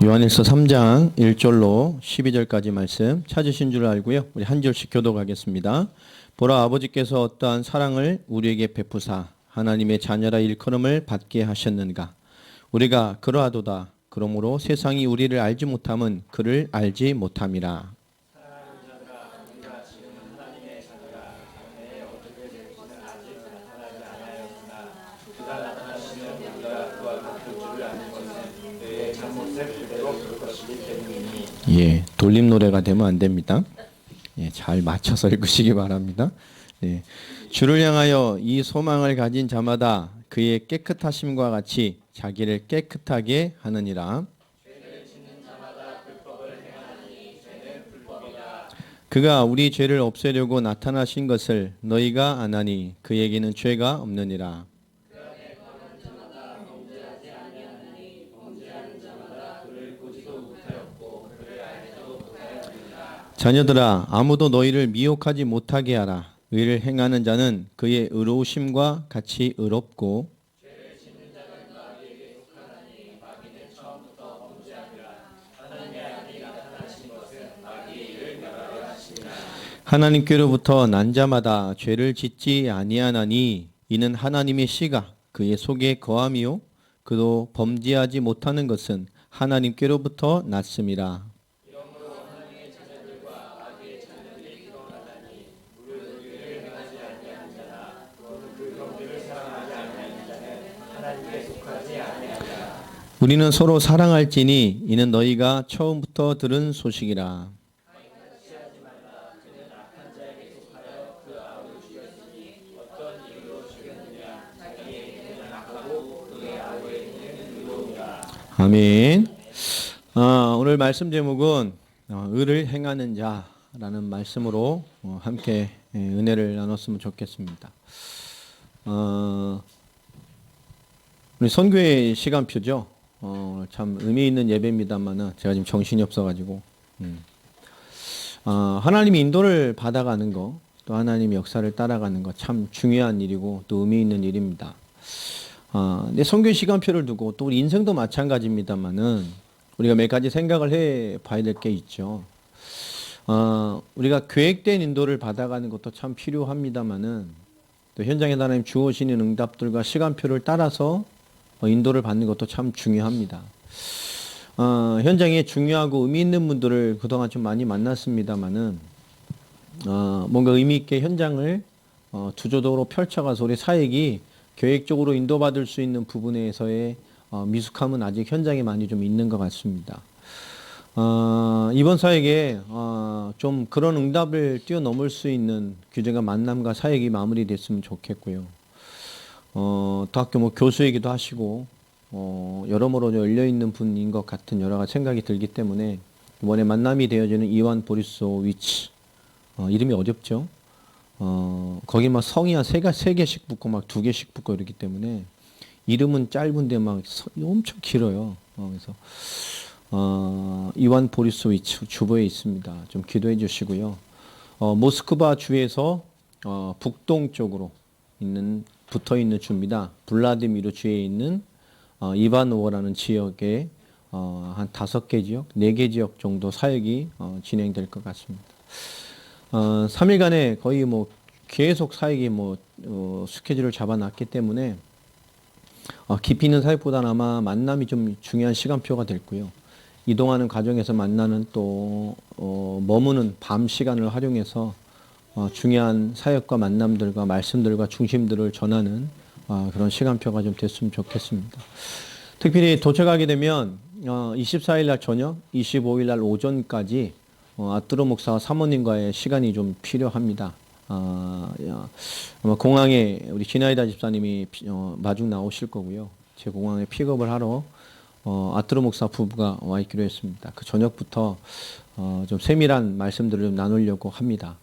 요한일서 3장 1절로 12절까지 말씀 찾으신 줄 알고요. 우리 한 절씩 교독하겠습니다. 보라, 아버지께서 어떠한 사랑을 우리에게 베푸사 하나님의 자녀라 일컬음을 받게 하셨는가. 우리가 그러하도다. 그러므로 세상이 우리를 알지 못함은 그를 알지 못함이라. 예, 돌림 노래가 되면 안 됩니다. 예, 잘 맞춰서 읽으시기 바랍니다. 예, 주를 향하여 이 소망을 가진 자마다 그의 깨끗하심과 같이 자기를 깨끗하게 하느니라. 그가 우리 죄를 없애려고 나타나신 것을 너희가 아나니 그에게는 죄가 없느니라. 자녀들아, 아무도 너희를 미혹하지 못하게 하라. 의를 행하는 자는 그의 의로우심과 같이 의롭고 하나님께로부터 난 자마다 죄를 짓지 아니하나니 이는 하나님의 씨가 그의 속에 거함이요 그도 범죄하지 못하는 것은 하나님께로부터 났음이라. 우리는 서로 사랑할지니 이는 너희가 처음부터 들은 소식이라. 아멘. 오늘 말씀 제목은 의를 행하는 자라는 말씀으로 함께 은혜를 나눴으면 좋겠습니다. 우리 선교의 시간표죠. 참 의미 있는 예배입니다만은 제가 지금 정신이 없어가지고 하나님이 인도를 받아가는 거, 또 하나님의 역사를 따라가는 거 참 중요한 일이고 또 의미 있는 일입니다. 근데 선교 시간표를 두고 또 우리 인생도 마찬가지입니다만은 우리가 몇 가지 생각을 해 봐야 될 게 있죠. 우리가 계획된 인도를 받아가는 것도 참 필요합니다만은 또 현장에 하나님 주어지는 응답들과 시간표를 따라서 인도를 받는 것도 참 중요합니다. 현장에 중요하고 의미 있는 분들을 그동안 좀 많이 만났습니다만은 뭔가 의미 있게 현장을 주도적으로 펼쳐가서 우리 사역이 계획적으로 인도받을 수 있는 부분에서의 미숙함은 아직 현장에 많이 좀 있는 것 같습니다. 이번 사역에 좀 그런 응답을 뛰어넘을 수 있는 규제가 만남과 사역이 마무리됐으면 좋겠고요. 또 학교 교수이기도 하시고 여러모로 열려있는 분인 것 같은 여러 가지 생각이 들기 때문에 이번에 만남이 되어지는 이완 보리소위치 이름이 어렵죠. 거기 막 성이 한 세 개씩 붙고 막 2개씩 붙고 이러기 때문에 이름은 짧은데 막 엄청 길어요. 그래서 이완 보리소위치 주보에 있습니다. 좀 기도해 주시고요. 모스크바 주에서 북동쪽으로 붙어 있는 주입니다. 블라디미르 주에 있는 이바노워라는 지역에 한 5개 지역, 4개 지역 정도 사역이 진행될 것 같습니다. 3일간에 거의 계속 사역이 스케줄을 잡아놨기 때문에 깊이 있는 사역보다는 아마 만남이 좀 중요한 시간표가 될 거고요. 이동하는 과정에서 만나는 또 머무는 밤 시간을 활용해서 중요한 사역과 만남들과 말씀들과 중심들을 전하는 그런 시간표가 좀 됐으면 좋겠습니다. 특별히 도착하게 되면 24일 날 저녁, 25일 날 오전까지 아뚜로 목사와 사모님과의 시간이 좀 필요합니다. 아마 공항에 우리 지나이다 집사님이 마중 나오실 거고요. 제 공항에 픽업을 하러 아뚜로 목사 부부가 와 있기로 했습니다. 그 저녁부터 좀 세밀한 말씀들을 좀 나누려고 합니다.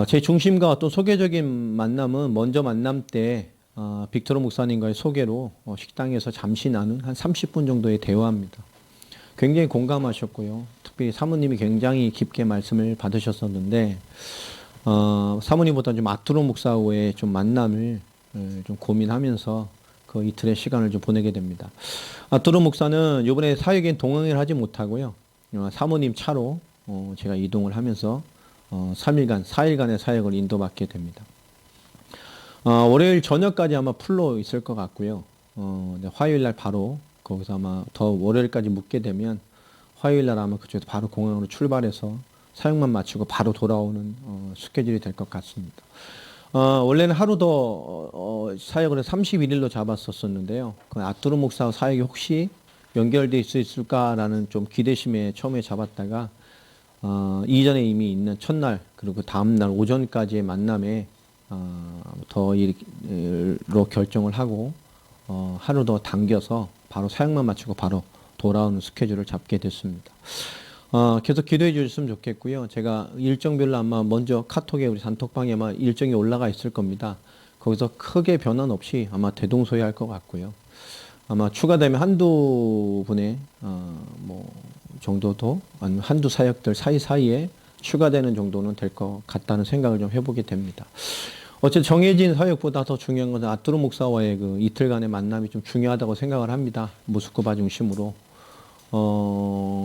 제 중심과 어떤 소개적인 만남은 먼저 만남 때 빅토르 목사님과의 소개로 식당에서 잠시 나눈 한 30분 정도의 대화입니다. 굉장히 공감하셨고요. 특별히 사모님이 굉장히 깊게 말씀을 받으셨었는데 사모님보다 좀 아뚜로 목사와의 좀 만남을 좀 고민하면서 그 이틀의 시간을 좀 보내게 됩니다. 아뚜르 목사는 이번에 사역에 동행을 하지 못하고요. 사모님 차로 제가 이동을 하면서 3일간, 4일간의 사역을 인도받게 됩니다. 월요일 저녁까지 아마 풀로 있을 것 같고요. 화요일 날 바로 거기서 아마 더 월요일까지 묵게 되면 화요일 날 아마 그쪽에서 바로 공항으로 출발해서 사역만 마치고 바로 돌아오는 스케줄이 될 것 같습니다. 원래는 하루 더 사역을 31일로 잡았었는데요. 그 아뚜르 목사 사역이 혹시 연결될 수 있을까라는 좀 기대심에 처음에 잡았다가 이전에 이미 있는 첫날 그리고 다음날 오전까지의 만남에 더로 결정을 하고 하루 더 당겨서 바로 사역만 마치고 바로 돌아오는 스케줄을 잡게 됐습니다. 계속 기도해 주셨으면 좋겠고요. 제가 일정별로 아마 먼저 카톡에 우리 단톡방에 아마 일정이 올라가 있을 겁니다. 거기서 크게 변화는 없이 아마 대동소이할 것 같고요. 아마 추가되면 한두 분의 뭐 정도도 아니면 한두 사역들 사이사이에 추가되는 정도는 될 것 같다는 생각을 좀 해보게 됩니다. 어쨌든 정해진 사역보다 더 중요한 것은 아뚜르 목사와의 그 이틀간의 만남이 좀 중요하다고 생각을 합니다. 모스크바 중심으로.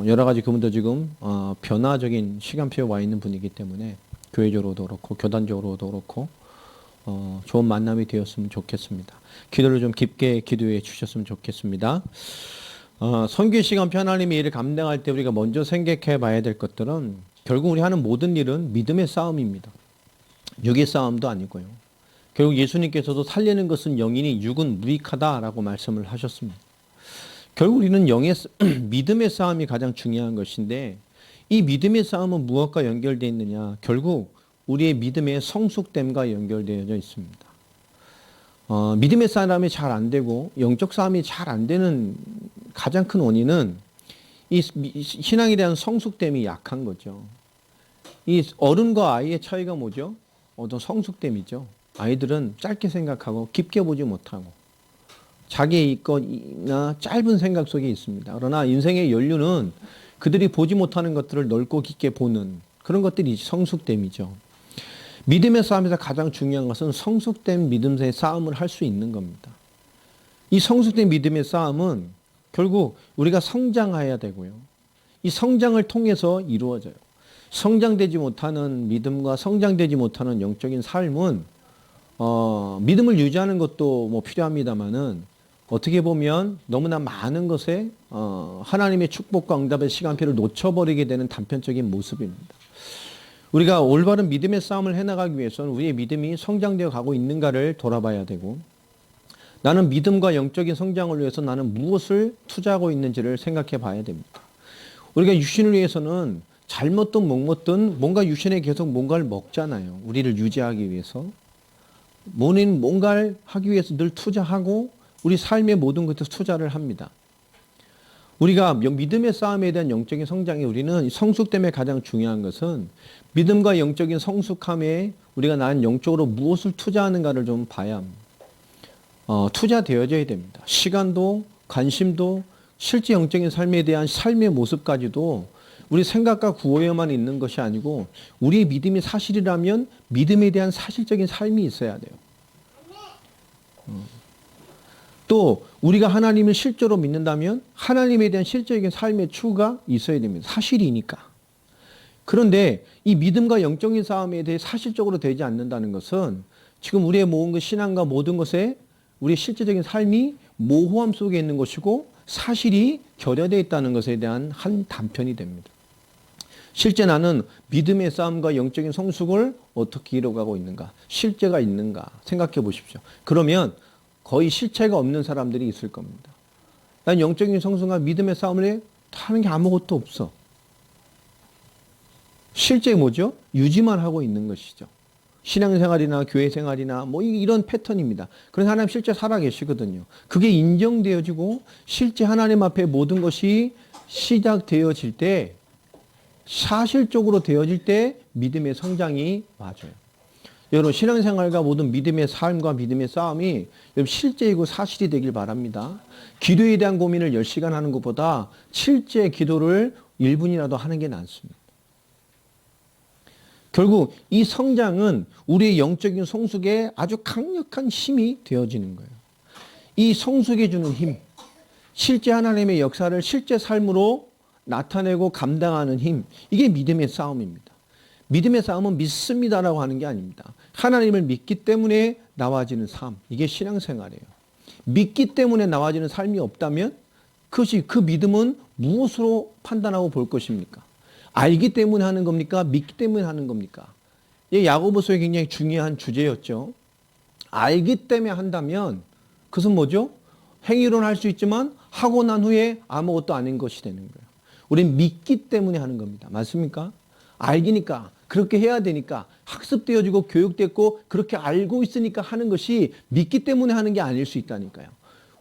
여러 가지 그분도 지금 변화적인 시간표에 와 있는 분이기 때문에 교회적으로도 그렇고 교단적으로도 그렇고 좋은 만남이 되었으면 좋겠습니다. 기도를 좀 깊게 기도해 주셨으면 좋겠습니다. 선교 시간표 하나님의 일을 감당할 때 우리가 먼저 생각해 봐야 될 것들은 결국 우리 하는 모든 일은 믿음의 싸움입니다. 육의 싸움도 아니고요. 결국 예수님께서도 살리는 것은 영이니 육은 무익하다라고 말씀을 하셨습니다. 결국 우리는 영의 믿음의 싸움이 가장 중요한 것인데 이 믿음의 싸움은 무엇과 연결되어 있느냐? 결국 우리의 믿음의 성숙됨과 연결되어져 있습니다. 믿음의 싸움이 잘 안 되고 영적 싸움이 잘 안 되는 가장 큰 원인은 이 신앙에 대한 성숙됨이 약한 거죠. 이 어른과 아이의 차이가 뭐죠? 어떤 성숙됨이죠. 아이들은 짧게 생각하고 깊게 보지 못하고 자기의 것이나 짧은 생각 속에 있습니다. 그러나 인생의 연륜은 그들이 보지 못하는 것들을 넓고 깊게 보는 그런 것들이 성숙됨이죠. 믿음의 싸움에서 가장 중요한 것은 성숙된 믿음의 싸움을 할 수 있는 겁니다. 이 성숙된 믿음의 싸움은 결국 우리가 성장해야 되고요. 이 성장을 통해서 이루어져요. 성장되지 못하는 믿음과 성장되지 못하는 영적인 삶은 믿음을 유지하는 것도 뭐 필요합니다만은 어떻게 보면 너무나 많은 것에 하나님의 축복과 응답의 시간표를 놓쳐버리게 되는 단편적인 모습입니다. 우리가 올바른 믿음의 싸움을 해나가기 위해서는 우리의 믿음이 성장되어 가고 있는가를 돌아봐야 되고 나는 믿음과 영적인 성장을 위해서 나는 무엇을 투자하고 있는지를 생각해 봐야 됩니다. 우리가 육신을 위해서는 잘 먹든 못 먹든 뭔가 육신에 계속 뭔가를 먹잖아요. 우리를 유지하기 위해서. 뭔가를 하기 위해서 늘 투자하고 우리 삶의 모든 것에 투자를 합니다. 우리가 믿음의 싸움에 대한 영적인 성장에 우리는 성숙됨에 가장 중요한 것은 믿음과 영적인 성숙함에 우리가 나는 영적으로 무엇을 투자하는가를 좀 봐야 합니다. 투자되어져야 됩니다. 시간도 관심도 실제 영적인 삶에 대한 삶의 모습까지도 우리 생각과 구호에만 있는 것이 아니고 우리의 믿음이 사실이라면 믿음에 대한 사실적인 삶이 있어야 돼요. 또 우리가 하나님을 실제로 믿는다면 하나님에 대한 실제적인 삶의 추구가 있어야 됩니다. 사실이니까. 그런데 이 믿음과 영적인 싸움에 대해 사실적으로 되지 않는다는 것은 지금 우리의 모든 신앙과 모든 것에 우리의 실제적인 삶이 모호함 속에 있는 것이고 사실이 결여되어 있다는 것에 대한 한 단편이 됩니다. 실제 나는 믿음의 싸움과 영적인 성숙을 어떻게 이뤄가고 있는가? 실제가 있는가? 생각해 보십시오. 그러면 거의 실체가 없는 사람들이 있을 겁니다. 난 영적인 성숙과 믿음의 싸움을 하는 게 아무것도 없어. 실제 뭐죠? 유지만 하고 있는 것이죠. 신앙생활이나 교회생활이나 뭐 이런 패턴입니다. 그래서 하나님 실제 살아계시거든요. 그게 인정되어지고 실제 하나님 앞에 모든 것이 시작되어질 때 사실적으로 되어질 때 믿음의 성장이 맞아요. 여러분 신앙생활과 모든 믿음의 삶과 믿음의 싸움이 여러분 실제이고 사실이 되길 바랍니다. 기도에 대한 고민을 10시간 하는 것보다 실제 기도를 1분이라도 하는 게 낫습니다. 결국 이 성장은 우리의 영적인 성숙에 아주 강력한 힘이 되어지는 거예요. 이 성숙해 주는 힘, 실제 하나님의 역사를 실제 삶으로 나타내고 감당하는 힘, 이게 믿음의 싸움입니다. 믿음의 싸움은 믿습니다라고 하는 게 아닙니다. 하나님을 믿기 때문에 나와지는 삶, 이게 신앙생활이에요. 믿기 때문에 나와지는 삶이 없다면 그 믿음은 무엇으로 판단하고 볼 것입니까? 알기 때문에 하는 겁니까? 믿기 때문에 하는 겁니까? 이 야고보서의 굉장히 중요한 주제였죠. 알기 때문에 한다면 그것은 뭐죠? 행위로는 할 수 있지만 하고 난 후에 아무것도 아닌 것이 되는 거예요. 우린 믿기 때문에 하는 겁니다. 맞습니까? 알기니까, 그렇게 해야 되니까, 학습되어지고 교육됐고 그렇게 알고 있으니까 하는 것이 믿기 때문에 하는 게 아닐 수 있다니까요.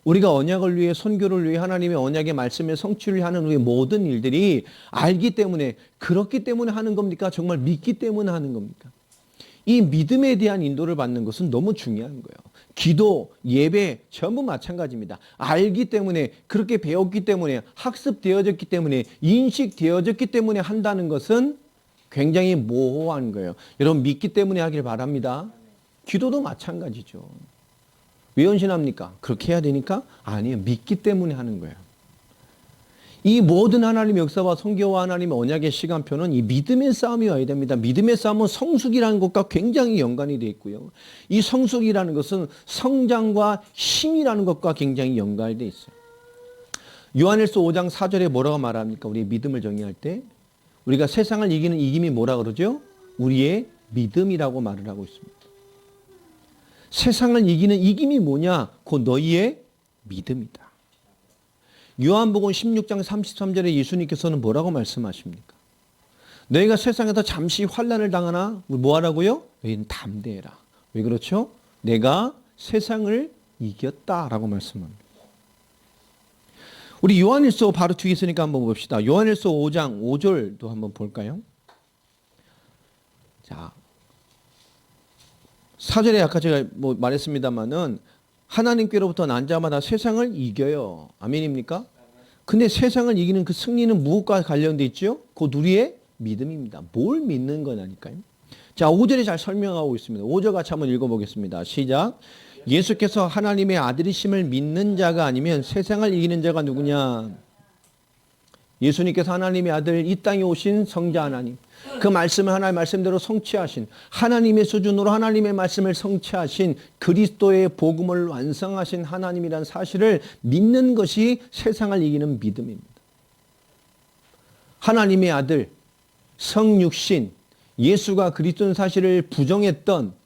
우리가 언약을 위해, 선교를 위해, 하나님의 언약의 말씀에 성취를 하는 우리의 모든 일들이 알기 때문에, 그렇기 때문에 하는 겁니까? 정말 믿기 때문에 하는 겁니까? 이 믿음에 대한 인도를 받는 것은 너무 중요한 거예요. 기도, 예배 전부 마찬가지입니다. 알기 때문에, 그렇게 배웠기 때문에, 학습되어졌기 때문에, 인식되어졌기 때문에 한다는 것은 굉장히 모호한 거예요. 여러분 믿기 때문에 하길 바랍니다. 기도도 마찬가지죠. 왜 헌신합니까? 그렇게 해야 되니까? 아니에요. 믿기 때문에 하는 거예요. 이 모든 하나님의 역사와 성교와 하나님의 언약의 시간표는 이 믿음의 싸움이 와야 됩니다. 믿음의 싸움은 성숙이라는 것과 굉장히 연관이 되어 있고요. 이 성숙이라는 것은 성장과 힘이라는 것과 굉장히 연관되어 있어요. 요한일서 5장 4절에 뭐라고 말합니까? 우리 믿음을 정의할 때 우리가 세상을 이기는 이김이 뭐라 그러죠? 우리의 믿음이라고 말을 하고 있습니다. 세상을 이기는 이김이 뭐냐? 곧 너희의 믿음이다. 요한복음 16장 33절에 예수님께서는 뭐라고 말씀하십니까? 너희가 세상에서 잠시 환난을 당하나 뭐 하라고요? 너희는 담대해라. 왜 그렇죠? 내가 세상을 이겼다라고 말씀합니다. 우리 요한일서 바로 뒤에 있으니까 한번 봅시다. 요한일서 5장 5절도 한번 볼까요? 자, 4절에 아까 제가 말했습니다만은 하나님께로부터 난 자마다 세상을 이겨요. 아멘입니까? 근데 세상을 이기는 그 승리는 무엇과 관련되어 있죠? 곧 우리의 믿음입니다. 뭘 믿는 거냐니까요. 자, 5절에 잘 설명하고 있습니다. 5절 같이 한번 읽어보겠습니다. 시작. 예수께서 하나님의 아들이심을 믿는 자가 아니면 세상을 이기는 자가 누구냐? 예수님께서 하나님의 아들, 이 땅에 오신 성자 하나님, 그 말씀을 하나님의 말씀대로 성취하신, 하나님의 수준으로 하나님의 말씀을 성취하신 그리스도의 복음을 완성하신 하나님이라는 사실을 믿는 것이 세상을 이기는 믿음입니다. 하나님의 아들, 성육신, 예수가 그리스도인 사실을 부정했던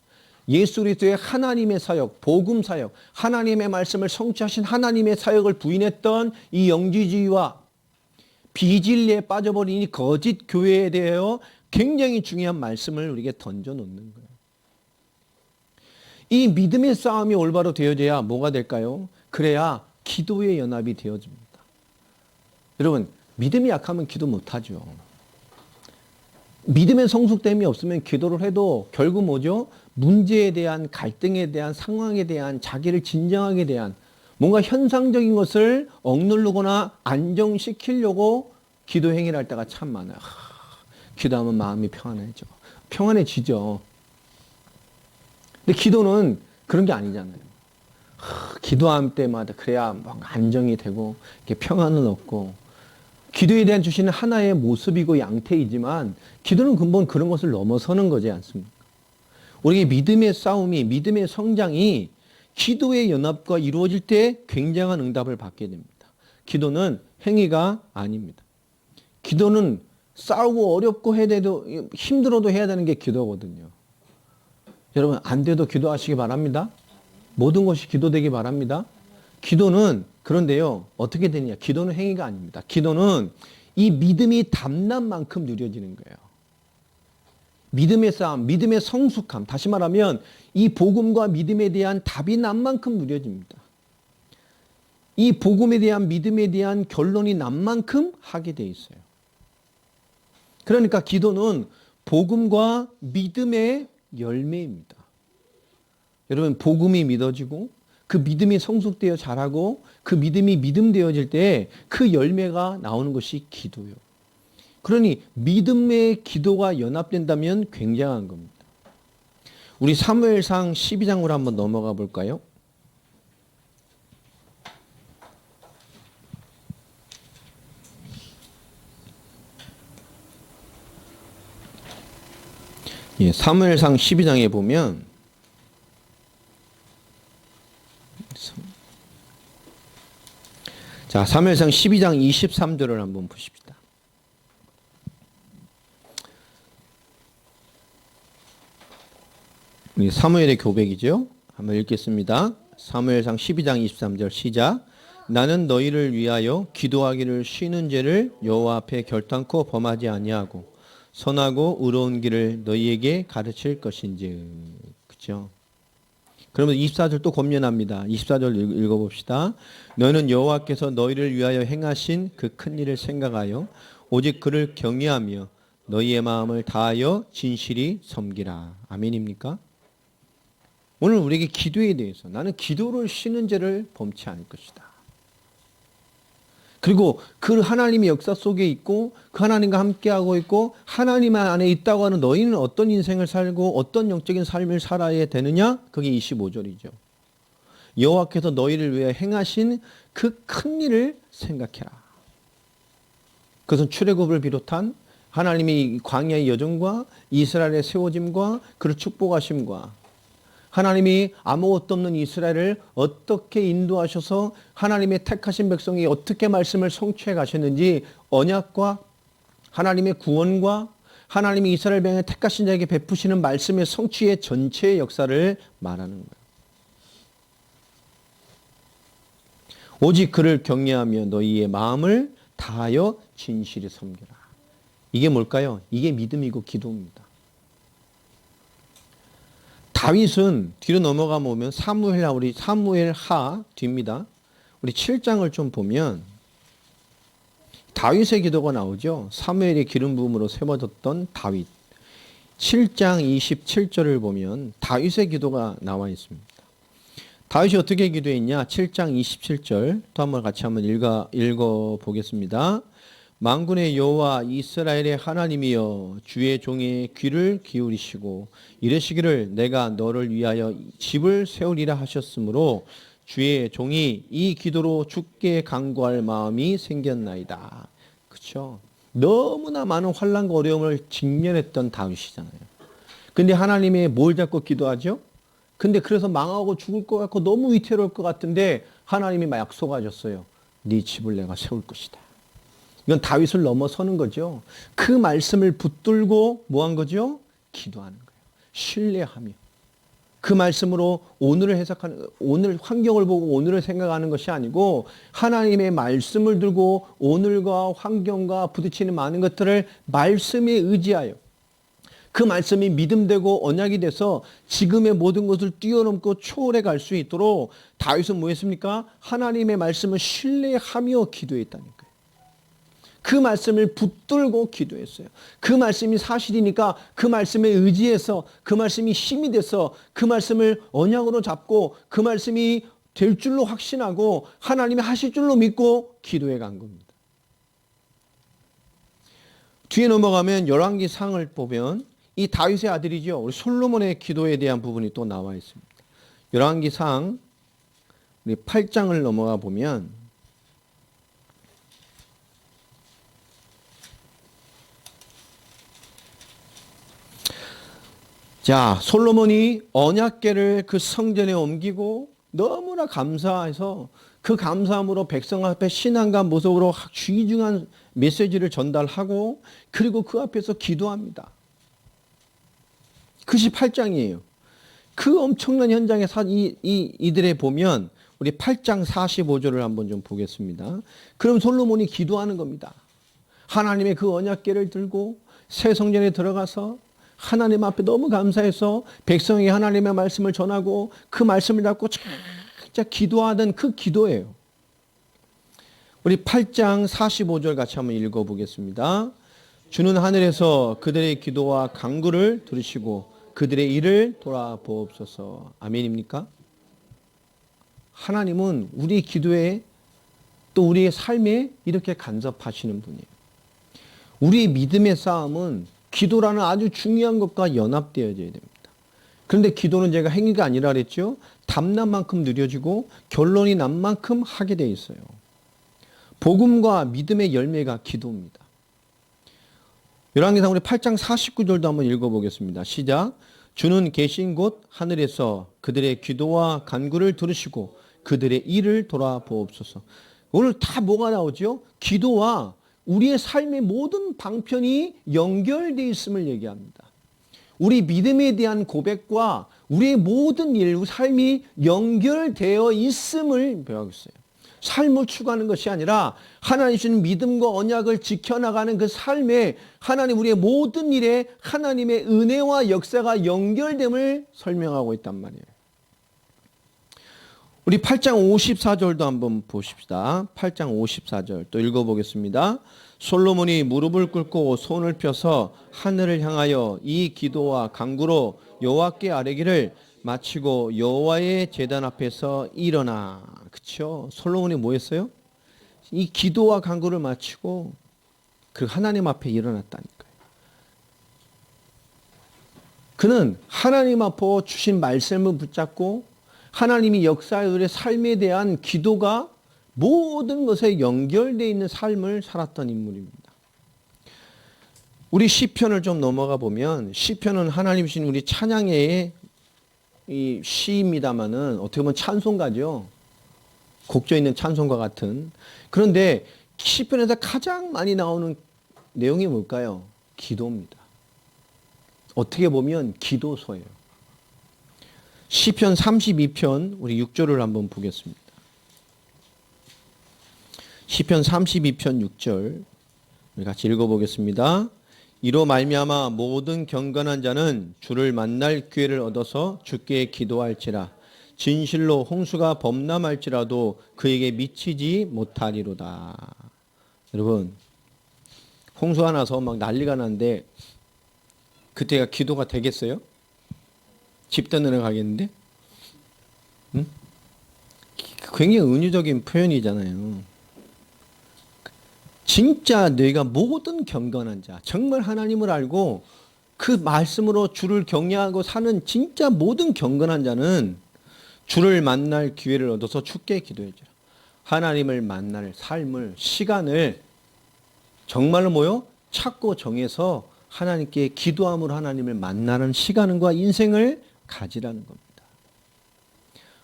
예수 그리스도의 하나님의 사역, 복음 사역, 하나님의 말씀을 성취하신 하나님의 사역을 부인했던 이 영지주의와 비진리에 빠져버린 이 거짓 교회에 대하여 굉장히 중요한 말씀을 우리에게 던져놓는 거예요. 이 믿음의 싸움이 올바로 되어져야 뭐가 될까요? 그래야 기도의 연합이 되어집니다. 여러분, 믿음이 약하면 기도 못하죠. 믿음의 성숙됨이 없으면 기도를 해도 결국 뭐죠? 문제에 대한, 갈등에 대한, 상황에 대한, 자기를 진정하게 대한 뭔가 현상적인 것을 억누르거나 안정시키려고 기도 행위를 할 때가 참 많아요. 기도하면 마음이 평안해지죠. 근데 기도는 그런 게 아니잖아요. 기도할 때마다 그래야 뭔가 안정이 되고 평안은 얻고, 기도에 대한 주시는 하나의 모습이고 양태이지만 기도는 근본 그런 것을 넘어서는 거지 않습니까? 우리의 믿음의 싸움이, 믿음의 성장이 기도의 연합과 이루어질 때 굉장한 응답을 받게 됩니다. 기도는 행위가 아닙니다. 기도는 싸우고 어렵고 해야 돼도, 힘들어도 해야 되는 게 기도거든요. 여러분, 안 돼도 기도하시기 바랍니다. 모든 것이 기도되기 바랍니다. 기도는 그런데요, 어떻게 되느냐? 기도는 행위가 아닙니다. 기도는 이 믿음이 담난 만큼 누려지는 거예요. 믿음의 싸움, 믿음의 성숙함, 다시 말하면 이 복음과 믿음에 대한 답이 난 만큼 누려집니다. 이 복음에 대한, 믿음에 대한 결론이 난 만큼 하게 돼 있어요. 그러니까 기도는 복음과 믿음의 열매입니다. 여러분, 복음이 믿어지고 그 믿음이 성숙되어 자라고 그 믿음이 믿음되어질 때 그 열매가 나오는 것이 기도예요. 그러니 믿음의 기도가 연합된다면 굉장한 겁니다. 우리 사무엘상 12장으로 한번 넘어가 볼까요? 예, 사무엘상 12장에 보면 자, 사무엘상 12장 23절을 한번 보십시다. 우리 사무엘의 고백이죠. 한번 읽겠습니다. 사무엘상 12장 23절 시작. 나는 너희를 위하여 기도하기를 쉬는 죄를 여호와 앞에 결단코 범하지 아니하고 선하고 의로운 길을 너희에게 가르칠 것인지. 그렇죠? 그러면 24절 또 권면합니다. 24절 읽어봅시다. 너는 여호와께서 너희를 위하여 행하신 그 큰 일을 생각하여 오직 그를 경외하며 너희의 마음을 다하여 진실이 섬기라. 아멘입니까? 오늘 우리에게 기도에 대해서 나는 기도를 쉬는 죄를 범치 않을 것이다. 그리고 그 하나님의 역사 속에 있고 그 하나님과 함께하고 있고 하나님 안에 있다고 하는 너희는 어떤 인생을 살고 어떤 영적인 삶을 살아야 되느냐? 그게 25절이죠. 여호와께서 너희를 위해 행하신 그 큰 일을 생각해라. 그것은 출애굽을 비롯한 하나님의 광야의 여정과 이스라엘의 세워짐과 그를 축복하심과 하나님이 아무것도 없는 이스라엘을 어떻게 인도하셔서 하나님의 택하신 백성이 어떻게 말씀을 성취해 가셨는지 언약과 하나님의 구원과 하나님이 이스라엘 백성의 택하신 자에게 베푸시는 말씀의 성취의 전체의 역사를 말하는 거예요. 오직 그를 경외하며 너희의 마음을 다하여 진실히 섬겨라. 이게 뭘까요? 이게 믿음이고 기도입니다. 다윗은 뒤로 넘어가 보면 사무엘하 뒤입니다. 우리 7장을 좀 보면 다윗의 기도가 나오죠. 사무엘의 기름 부음으로 세워졌던 다윗. 7장 27절을 보면 다윗의 기도가 나와 있습니다. 다윗이 어떻게 기도했냐? 7장 27절 또 한번 같이 한번 읽어 보겠습니다. 만군의 여호와 이스라엘의 하나님이여 주의 종의 귀를 기울이시고 이르시기를 내가 너를 위하여 집을 세우리라 하셨으므로 주의 종이 이 기도로 주께 간구할 마음이 생겼나이다. 그렇죠? 너무나 많은 환난과 어려움을 직면했던 다윗이잖아요. 근데 하나님의 뭘 잡고 기도하죠? 근데 그래서 망하고 죽을 것 같고 너무 위태로울 것 같은데 하나님이 막 약속하셨어요. 네 집을 내가 세울 것이다. 이건 다윗을 넘어서는 거죠. 그 말씀을 붙들고 뭐 한 거죠? 기도하는 거예요. 신뢰하며. 그 말씀으로 오늘을 해석하는, 오늘 환경을 보고 오늘을 생각하는 것이 아니고 하나님의 말씀을 들고 오늘과 환경과 부딪히는 많은 것들을 말씀에 의지하여 그 말씀이 믿음되고 언약이 돼서 지금의 모든 것을 뛰어넘고 초월해 갈 수 있도록 다윗은 뭐 했습니까? 하나님의 말씀을 신뢰하며 기도했다니까요. 그 말씀을 붙들고 기도했어요. 그 말씀이 사실이니까 그 말씀에 의지해서 그 말씀이 힘이 돼서 그 말씀을 언약으로 잡고 그 말씀이 될 줄로 확신하고 하나님이 하실 줄로 믿고 기도해 간 겁니다. 뒤에 넘어가면 열왕기상을 보면 이 다윗의 아들이죠. 우리 솔로몬의 기도에 대한 부분이 또 나와 있습니다. 열왕기상 우리 8장을 넘어가 보면 자, 솔로몬이 언약궤를 그 성전에 옮기고 너무나 감사해서 그 감사함으로 백성 앞에 신앙과 모속으로 귀중한 메시지를 전달하고 그리고 그 앞에서 기도합니다. 그것이 8장이에요. 그 엄청난 현장에 이들에 보면 우리 8장 45절을 한번 좀 보겠습니다. 그럼 솔로몬이 기도하는 겁니다. 하나님의 그 언약궤를 들고 새 성전에 들어가서 하나님 앞에 너무 감사해서 백성이 하나님의 말씀을 전하고 그 말씀을 잡고 진짜 기도하던 그 기도예요. 우리 8장 45절 같이 한번 읽어보겠습니다. 주는 하늘에서 그들의 기도와 간구를 들으시고 그들의 일을 돌아보옵소서. 아멘입니까? 하나님은 우리 기도에 또 우리의 삶에 이렇게 간섭하시는 분이에요. 우리의 믿음의 싸움은 기도라는 아주 중요한 것과 연합되어져야 됩니다. 그런데 기도는 제가 행위가 아니라 그랬죠. 답난 만큼 느려지고 결론이 난 만큼 하게 돼 있어요. 복음과 믿음의 열매가 기도입니다. 열왕기상 우리 8장 49절도 한번 읽어보겠습니다. 시작. 주는 계신 곳 하늘에서 그들의 기도와 간구를 들으시고 그들의 일을 돌아보옵소서. 오늘 다 뭐가 나오죠? 기도와 우리의 삶의 모든 방편이 연결되어 있음을 얘기합니다. 우리 믿음에 대한 고백과 우리의 모든 일, 삶이 연결되어 있음을 배우고 있어요. 삶을 추구하는 것이 아니라 하나님 주신 믿음과 언약을 지켜나가는 그 삶에 하나님 우리의 모든 일에 하나님의 은혜와 역사가 연결됨을 설명하고 있단 말이에요. 우리 8장 54절도 한번 보십시다. 8장 54절 또 읽어보겠습니다. 솔로몬이 무릎을 꿇고 손을 펴서 하늘을 향하여 이 기도와 간구로 여호와께 아뢰기를 마치고 여호와의 제단 앞에서 일어나. 그렇죠? 솔로몬이 뭐 했어요? 이 기도와 간구를 마치고 그 하나님 앞에 일어났다니까요. 그는 하나님 앞에 주신 말씀을 붙잡고 하나님이 역사의 우리의 삶에 대한 기도가 모든 것에 연결되어 있는 삶을 살았던 인물입니다. 우리 시편을 좀 넘어가 보면 시편은 하나님 주신 우리 찬양의 이 시입니다마는 어떻게 보면 찬송가죠. 곡조 있는 찬송가 같은. 그런데 시편에서 가장 많이 나오는 내용이 뭘까요? 기도입니다. 어떻게 보면 기도서예요. 시편 32편 우리 6절을 한번 보겠습니다. 시편 32편 6절 우리 같이 읽어보겠습니다. 이로 말미암아 모든 경건한 자는 주를 만날 기회를 얻어서 주께 기도할지라. 진실로 홍수가 범람할지라도 그에게 미치지 못하리로다. 여러분, 홍수가 나서 막 난리가 났는데 그때가 기도가 되겠어요? 집 떠내려 가겠는데? 응? 굉장히 은유적인 표현이잖아요. 진짜 너희가 모든 경건한 자, 정말 하나님을 알고 그 말씀으로 주를 경외하고 사는 진짜 모든 경건한 자는 주를 만날 기회를 얻어서 주께 기도해줘라. 하나님을 만날 삶을, 시간을 정말로 뭐요? 찾고 정해서 하나님께 기도함으로 하나님을 만나는 시간과 인생을 가지라는 겁니다.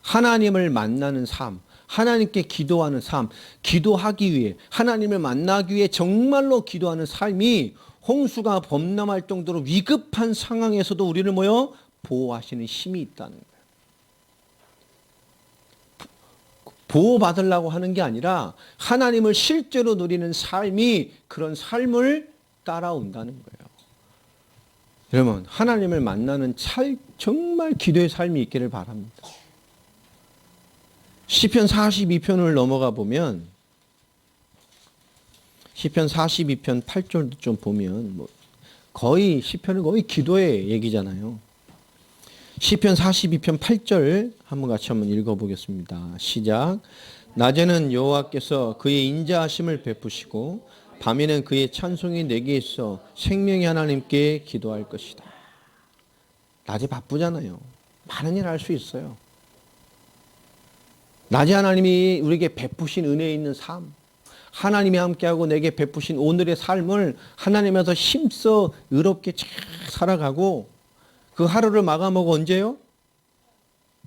하나님을 만나는 삶, 하나님께 기도하는 삶, 기도하기 위해 하나님을 만나기 위해 정말로 기도하는 삶이 홍수가 범람할 정도로 위급한 상황에서도 우리를 뭐요? 보호하시는 힘이 있다는 거예요. 보호받으려고 하는 게 아니라 하나님을 실제로 누리는 삶이 그런 삶을 따라온다는 거예요. 여러분, 하나님을 만나는 정말 기도의 삶이 있기를 바랍니다. 시편 42편을 넘어가 보면 시편 42편 8절도 좀 보면 거의 시편은 거의 기도의 얘기잖아요. 시편 42편 8절 한번 읽어보겠습니다. 시작. 낮에는 여호와께서 그의 인자하심을 베푸시고 밤에는 그의 찬송이 내게 있어 생명의 하나님께 기도할 것이다. 낮에 바쁘잖아요. 많은 일 할 수 있어요. 낮에 하나님이 우리에게 베푸신 은혜 있는 삶, 하나님이 함께하고 내게 베푸신 오늘의 삶을 하나님에서 힘써 의롭게 잘 살아가고 그 하루를 마감하고 언제요?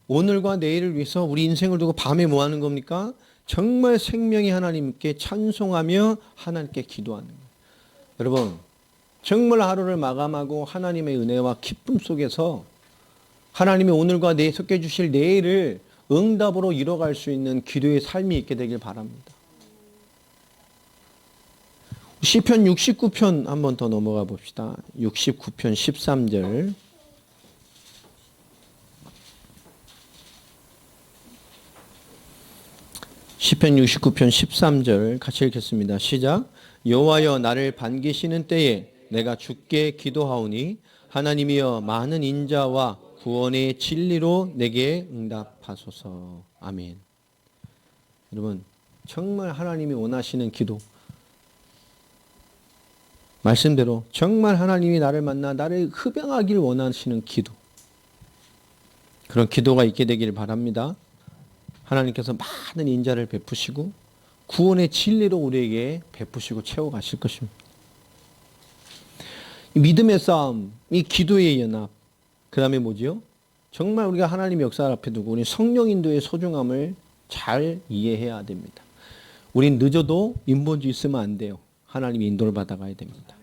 오늘과 내일을 위해서 우리 인생을 두고 밤에 뭐 하는 겁니까? 정말 생명의 하나님께 찬송하며 하나님께 기도하는 거예요. 여러분, 정말 하루를 마감하고 하나님의 은혜와 기쁨 속에서 하나님이 오늘과 내일 섞여 주실 내일을 응답으로 이뤄갈 수 있는 기도의 삶이 있게 되길 바랍니다. 시편 69편 한번 더 넘어가 봅시다. 69편 13절. 시편 69편 13절 같이 읽겠습니다. 시작. 여호와여 나를 반기시는 때에 내가 주께 기도하오니 하나님이여 많은 인자와 구원의 진리로 내게 응답하소서. 아멘. 여러분, 정말 하나님이 원하시는 기도, 말씀대로 정말 하나님이 나를 만나 나를 흡양하길 원하시는 기도, 그런 기도가 있게 되기를 바랍니다. 하나님께서 많은 인자를 베푸시고 구원의 진리로 우리에게 베푸시고 채워가실 것입니다. 이 믿음의 싸움, 이 기도의 연합, 그 다음에 뭐지요? 정말 우리가 하나님의 역사를 앞에 두고 우리 성령 인도의 소중함을 잘 이해해야 됩니다. 우린 늦어도 인본주의 있으면 안 돼요. 하나님의 인도를 받아가야 됩니다.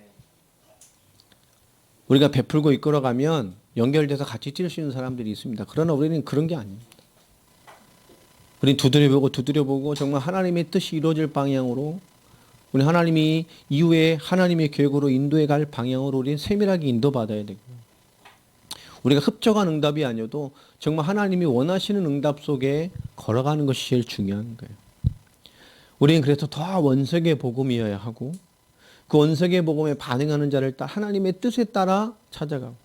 우리가 베풀고 이끌어가면 연결돼서 같이 뛸 수 있는 사람들이 있습니다. 그러나 우리는 그런 게 아닙니다. 우리는 두드려보고 정말 하나님의 뜻이 이루어질 방향으로, 우리 하나님이 이후에 하나님의 계획으로 인도해 갈 방향으로 우리는 세밀하게 인도받아야 되고요. 우리가 흡족한 응답이 아니어도 정말 하나님이 원하시는 응답 속에 걸어가는 것이 제일 중요한 거예요. 우리는 그래서 더 원색의 복음이어야 하고, 그 원색의 복음에 반응하는 자를 하나님의 뜻에 따라 찾아가고,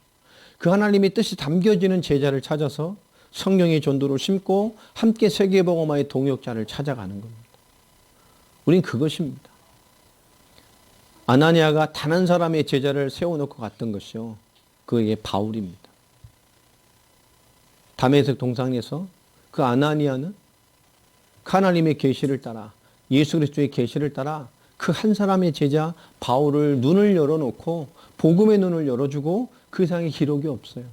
그 하나님의 뜻이 담겨지는 제자를 찾아서 성령의 전도를 심고 함께 세계 복음화의 동역자를 찾아가는 겁니다. 우린 그것입니다. 아나니아가 단 한 사람의 제자를 세워놓고 갔던 것이요, 그게 바울입니다. 다메섹 동상에서 그 아나니아는 하나님의 계시를 따라, 예수 그리스도의 계시를 따라 그 한 사람의 제자 바울을 눈을 열어놓고 복음의 눈을 열어주고 그 이상의 기록이 없어요.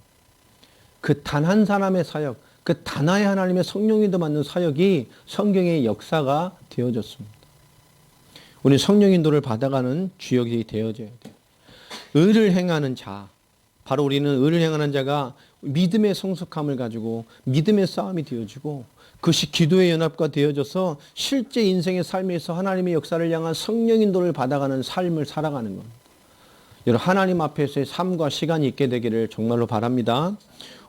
그 단 한 사람의 사역, 그 단하의 하나님의 성령인도 받는 사역이 성경의 역사가 되어졌습니다. 우리 성령인도를 받아가는 주역이 되어져야 돼요. 의를 행하는 자, 바로 우리는 의를 행하는 자가 믿음의 성숙함을 가지고 믿음의 싸움이 되어지고, 그것이 기도의 연합과 되어져서 실제 인생의 삶에서 하나님의 역사를 향한 성령인도를 받아가는 삶을 살아가는 겁니다. 여러분, 하나님 앞에서의 삶과 시간이 있게 되기를 정말로 바랍니다.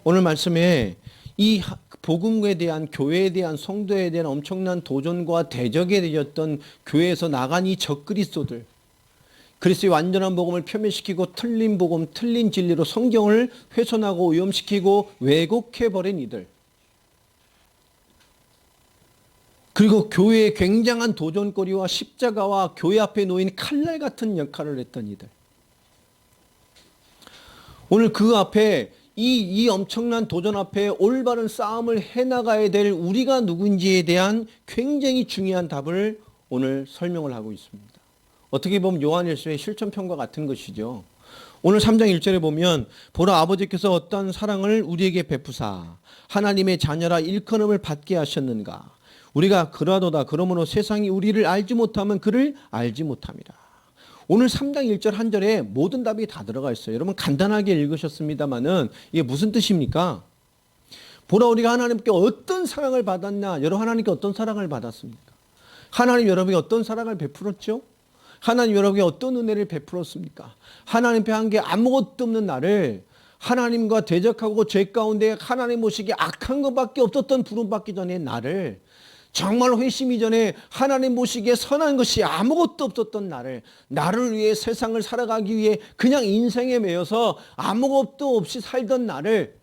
오늘 말씀에 이 복음에 대한, 교회에 대한, 성도에 대한 엄청난 도전과 대적에 되었던 교회에서 나간 이 적그리스도들, 그리스도의 완전한 복음을 표면시키고 틀린 복음, 틀린 진리로 성경을 훼손하고 오염시키고 왜곡해버린 이들, 그리고 교회의 굉장한 도전거리와 십자가와 교회 앞에 놓인 칼날 같은 역할을 했던 이들, 오늘 그 앞에 이 엄청난 도전 앞에 올바른 싸움을 해나가야 될 우리가 누군지에 대한 굉장히 중요한 답을 오늘 설명을 하고 있습니다. 어떻게 보면 요한일서의 실천편과 같은 것이죠. 오늘 3장 1절에 보면, 보라 아버지께서 어떤 사랑을 우리에게 베푸사 하나님의 자녀라 일컬음을 받게 하셨는가. 우리가 그러하도다. 그러므로 세상이 우리를 알지 못하면 그를 알지 못함이라. 오늘 3장 1절 한 절에 모든 답이 다 들어가 있어요. 여러분 간단하게 읽으셨습니다마는 이게 무슨 뜻입니까? 보라 우리가 하나님께 어떤 사랑을 받았나. 여러분 하나님께 어떤 사랑을 받았습니까? 하나님 여러분에게 어떤 사랑을 베풀었죠? 하나님 여러분에게 어떤 은혜를 베풀었습니까? 하나님 앞에 한 게 아무것도 없는 나를 하나님과 대적하고 죄 가운데 하나님 모시기 악한 것밖에 없었던 부름받기 전에 나를, 정말 회심 이전에 하나님 보시기에 선한 것이 아무것도 없었던 나를 위해 세상을 살아가기 위해 그냥 인생에 매여서 아무것도 없이 살던 나를,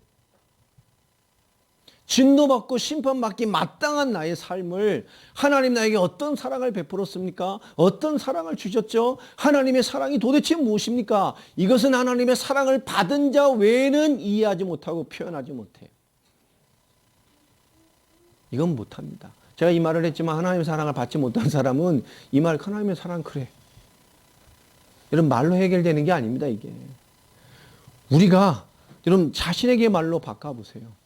진노받고 심판받기 마땅한 나의 삶을 하나님 나에게 어떤 사랑을 베풀었습니까? 어떤 사랑을 주셨죠? 하나님의 사랑이 도대체 무엇입니까? 이것은 하나님의 사랑을 받은 자 외에는 이해하지 못하고 표현하지 못해요. 이건 못합니다. 제가 이 말을 했지만 하나님의 사랑을 받지 못한 사람은 이 말, 하나님의 사랑 그래, 이런 말로 해결되는 게 아닙니다. 이게 우리가 여러분 자신에게 말로 바꿔보세요.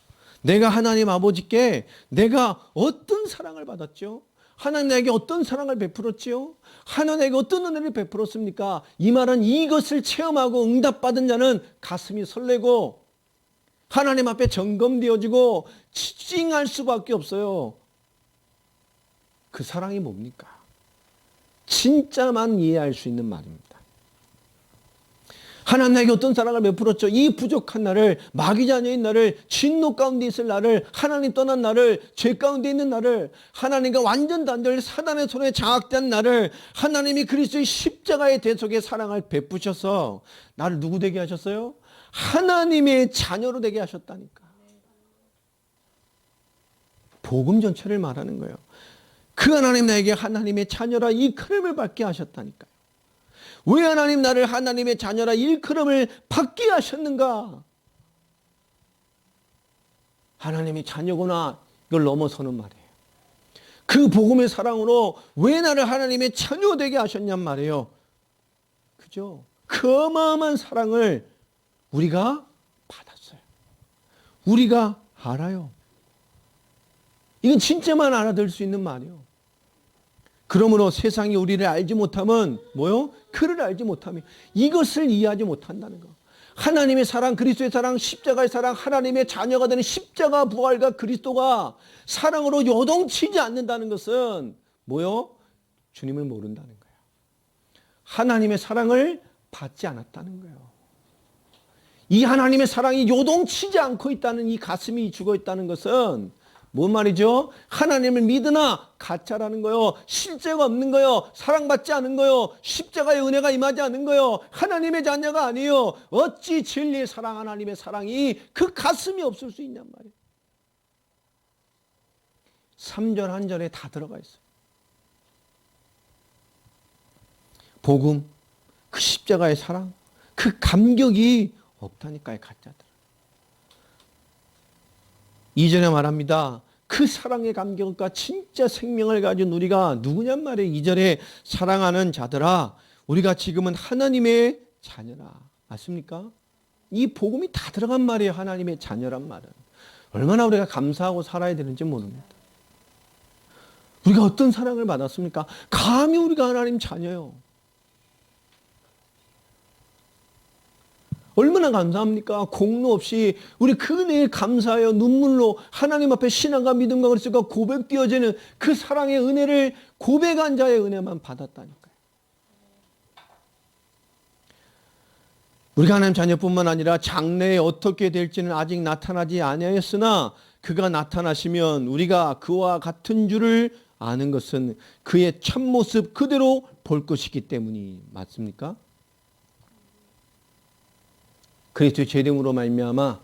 내가 하나님 아버지께 내가 어떤 사랑을 받았죠? 하나님 나에게 어떤 사랑을 베풀었지요? 하나님 나에게 어떤 은혜를 베풀었습니까? 이 말은 이것을 체험하고 응답받은 자는 가슴이 설레고 하나님 앞에 점검되어지고 찡할 수밖에 없어요. 그 사랑이 뭡니까? 진짜만 이해할 수 있는 말입니다. 하나님 나에게 어떤 사랑을 베풀었죠? 이 부족한 나를, 마귀 자녀인 나를, 진노 가운데 있을 나를, 하나님 떠난 나를, 죄 가운데 있는 나를, 하나님과 완전 단절 사단의 손에 장악된 나를 하나님이 그리스도의 십자가의 대속의 사랑을 베푸셔서 나를 누구 되게 하셨어요? 하나님의 자녀로 되게 하셨다니까. 복음 전체를 말하는 거예요. 그 하나님 나에게 하나님의 자녀라 일컬음을 받게 하셨다니까요. 왜 하나님 나를 하나님의 자녀라 일컬음을 받게 하셨는가? 하나님의 자녀구나, 이걸 넘어서는 말이에요. 그 복음의 사랑으로 왜 나를 하나님의 자녀 되게 하셨냔 말이에요. 그죠? 그 어마어마한 사랑을 우리가 받았어요. 우리가 알아요. 이건 진짜만 알아들 수 있는 말이에요. 그러므로 세상이 우리를 알지 못하면 뭐요? 그를 알지 못하면 이것을 이해하지 못한다는 거. 하나님의 사랑, 그리스도의 사랑, 십자가의 사랑, 하나님의 자녀가 되는 십자가 부활과 그리스도가 사랑으로 요동치지 않는다는 것은 뭐요? 주님을 모른다는 거예요. 하나님의 사랑을 받지 않았다는 거예요. 이 하나님의 사랑이 요동치지 않고 있다는, 이 가슴이 죽어 있다는 것은 뭔 말이죠? 하나님을 믿으나 가짜라는 거요. 실제가 없는 거요. 사랑받지 않은 거요. 십자가의 은혜가 임하지 않은 거요. 하나님의 자녀가 아니에요. 어찌 진리의 사랑, 하나님의 사랑이 그 가슴이 없을 수 있냔 말이에요. 3절 한 절에 다 들어가 있어요. 복음, 그 십자가의 사랑, 그 감격이 없다니까요, 가짜들. 2절에 말합니다. 그 사랑의 감격과 진짜 생명을 가진 우리가 누구냔 말이에요. 2절에 사랑하는 자들아, 우리가 지금은 하나님의 자녀라. 맞습니까? 이 복음이 다 들어간 말이에요. 하나님의 자녀란 말은. 얼마나 우리가 감사하고 살아야 되는지 모릅니다. 우리가 어떤 사랑을 받았습니까? 감히 우리가 하나님 자녀요. 얼마나 감사합니까? 공로 없이 우리 그 은혜에 감사하여 눈물로 하나님 앞에 신앙과 믿음과 그리스도가 고백되어지는 그 사랑의 은혜를 고백한 자의 은혜만 받았다니까요. 우리가 하나님 자녀뿐만 아니라 장래에 어떻게 될지는 아직 나타나지 아니하였으나 그가 나타나시면 우리가 그와 같은 줄을 아는 것은 그의 참모습 그대로 볼 것이기 때문이 맞습니까? 그리스도의 재림으로 말미암아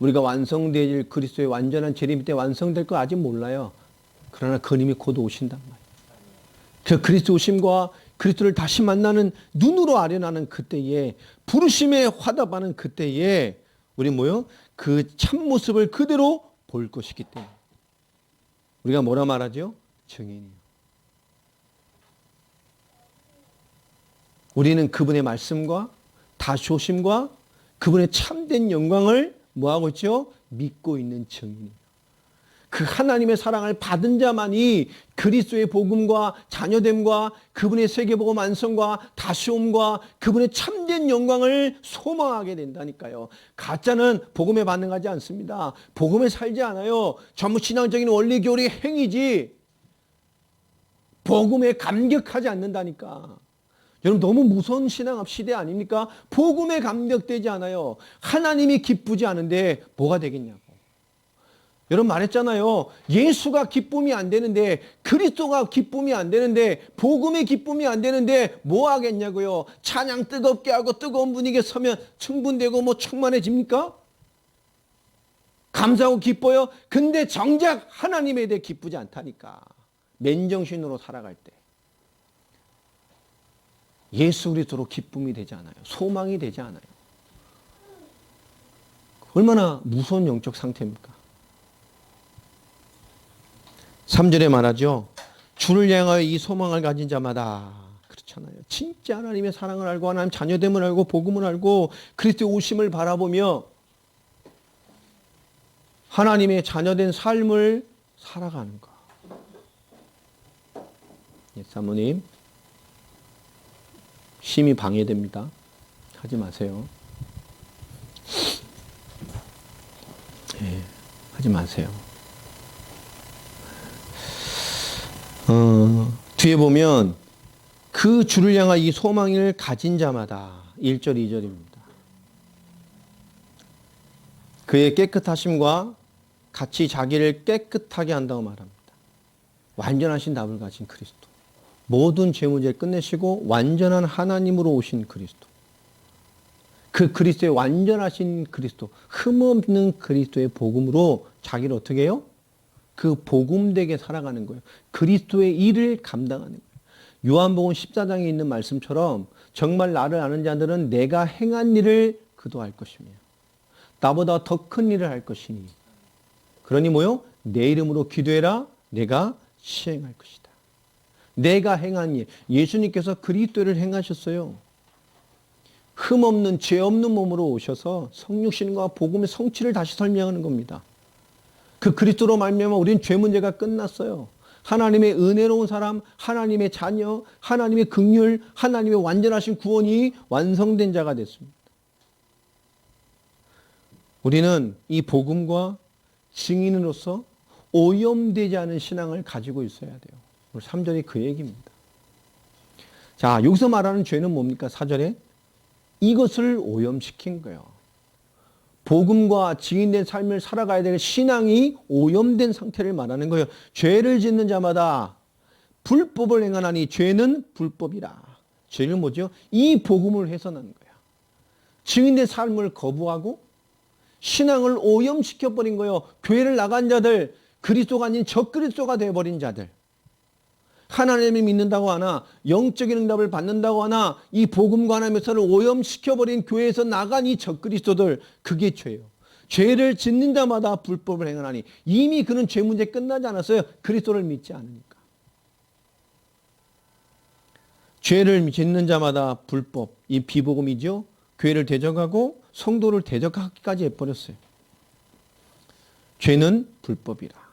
우리가 완성될 그리스도의 완전한 재림 때 완성될 거 아직 몰라요. 그러나 그님이 곧 오신단 말이에요. 그 그리스도 오심과 그리스도를 다시 만나는 눈으로 아련하는 그때에 부르심에 화답하는 그때에 우리 뭐요? 그 참모습을 그대로 볼 것이기 때문에 우리가 뭐라 말하죠? 증인이요. 우리는 그분의 말씀과 다시 오심과 그분의 참된 영광을 뭐하고 있죠? 믿고 있는 증인이에요. 그 하나님의 사랑을 받은 자만이 그리스도의 복음과 자녀됨과 그분의 세계복음 완성과 다시옴과 그분의 참된 영광을 소망하게 된다니까요. 가짜는 복음에 반응하지 않습니다. 복음에 살지 않아요. 전부 신앙적인 원리 교리 행위지 복음에 감격하지 않는다니까. 여러분 너무 무서운 신앙 시대 아닙니까? 복음에 감격되지 않아요. 하나님이 기쁘지 않은데 뭐가 되겠냐고. 여러분 말했잖아요. 예수가 기쁨이 안 되는데 그리스도가 기쁨이 안 되는데 복음의 기쁨이 안 되는데 뭐 하겠냐고요. 찬양 뜨겁게 하고 뜨거운 분위기에 서면 충분되고 뭐 충만해집니까? 감사하고 기뻐요. 근데 정작 하나님에 대해 기쁘지 않다니까. 맨정신으로 살아갈 때. 예수 그리스도로 기쁨이 되지 않아요. 소망이 되지 않아요. 얼마나 무서운 영적 상태입니까? 3절에 말하죠. 주를 향하여 이 소망을 가진 자마다 그렇잖아요. 진짜 하나님의 사랑을 알고 하나님 자녀됨을 알고 복음을 알고 그리스도의 오심을 바라보며 하나님의 자녀된 삶을 살아가는 것. 예, 사모님 심히 방해됩니다. 하지 마세요. 예, 하지 마세요. 뒤에 보면 그 주를 향한 이 소망을 가진 자마다 1절 2절입니다. 그의 깨끗하심과 같이 자기를 깨끗하게 한다고 말합니다. 완전하신 답을 가진 그리스도. 모든 죄 문제를 끝내시고 완전한 하나님으로 오신 그리스도. 그 그리스도의 완전하신 그리스도, 흠없는 그리스도의 복음으로 자기를 어떻게 해요? 그 복음되게 살아가는 거예요. 그리스도의 일을 감당하는 거예요. 요한복음 14장에 있는 말씀처럼 정말 나를 아는 자들은 내가 행한 일을 그도 할 것이며 나보다 더 큰 일을 할 것이니 그러니 뭐요? 내 이름으로 기도해라. 내가 시행할 것이다. 내가 행한 일. 예수님께서 그리스도를 행하셨어요. 흠없는 죄 없는 몸으로 오셔서 성육신과 복음의 성취를 다시 설명하는 겁니다. 그 그리스도로 말미암아 우리는 죄 문제가 끝났어요. 하나님의 은혜로운 사람, 하나님의 자녀, 하나님의 긍휼, 하나님의 완전하신 구원이 완성된 자가 됐습니다. 우리는 이 복음과 증인으로서 오염되지 않은 신앙을 가지고 있어야 돼요. 오늘 3절이 그 얘기입니다. 자, 여기서 말하는 죄는 뭡니까? 4절에 이것을 오염시킨 거예요. 복음과 증인된 삶을 살아가야 될 신앙이 오염된 상태를 말하는 거예요. 죄를 짓는 자마다 불법을 행하나니 죄는 불법이라. 죄는 뭐죠? 이 복음을 훼손하는 거야. 증인된 삶을 거부하고 신앙을 오염시켜버린 거예요. 교회를 나간 자들, 그리스도가 아닌 적그리스도가 되어버린 자들. 하나님을 믿는다고 하나 영적인 응답을 받는다고 하나 이 복음과 하나님의 사를 오염시켜버린 교회에서 나간 이 적그리스도들, 그게 죄예요. 죄를 짓는 자마다 불법을 행하나니 이미 그는 죄 문제 끝나지 않았어요. 그리스도를 믿지 않으니까. 죄를 짓는 자마다 불법, 이 비복음이죠. 교회를 대적하고 성도를 대적하기까지 해버렸어요. 죄는 불법이라.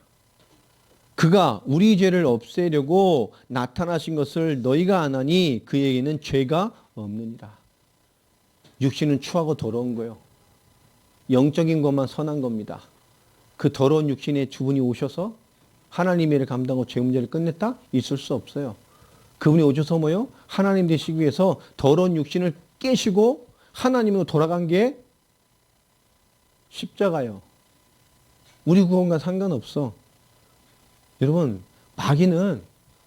그가 우리 죄를 없애려고 나타나신 것을 너희가 안 하니 그에게는 죄가 없느니라. 육신은 추하고 더러운 거예요. 영적인 것만 선한 겁니다. 그 더러운 육신의 주분이 오셔서 하나님의 일을 감당하고 죄 문제를 끝냈다? 있을 수 없어요. 그분이 오셔서 뭐요? 하나님 되시기 위해서 더러운 육신을 깨시고 하나님으로 돌아간 게 십자가요. 우리 구원과 상관없어. 여러분, 마귀는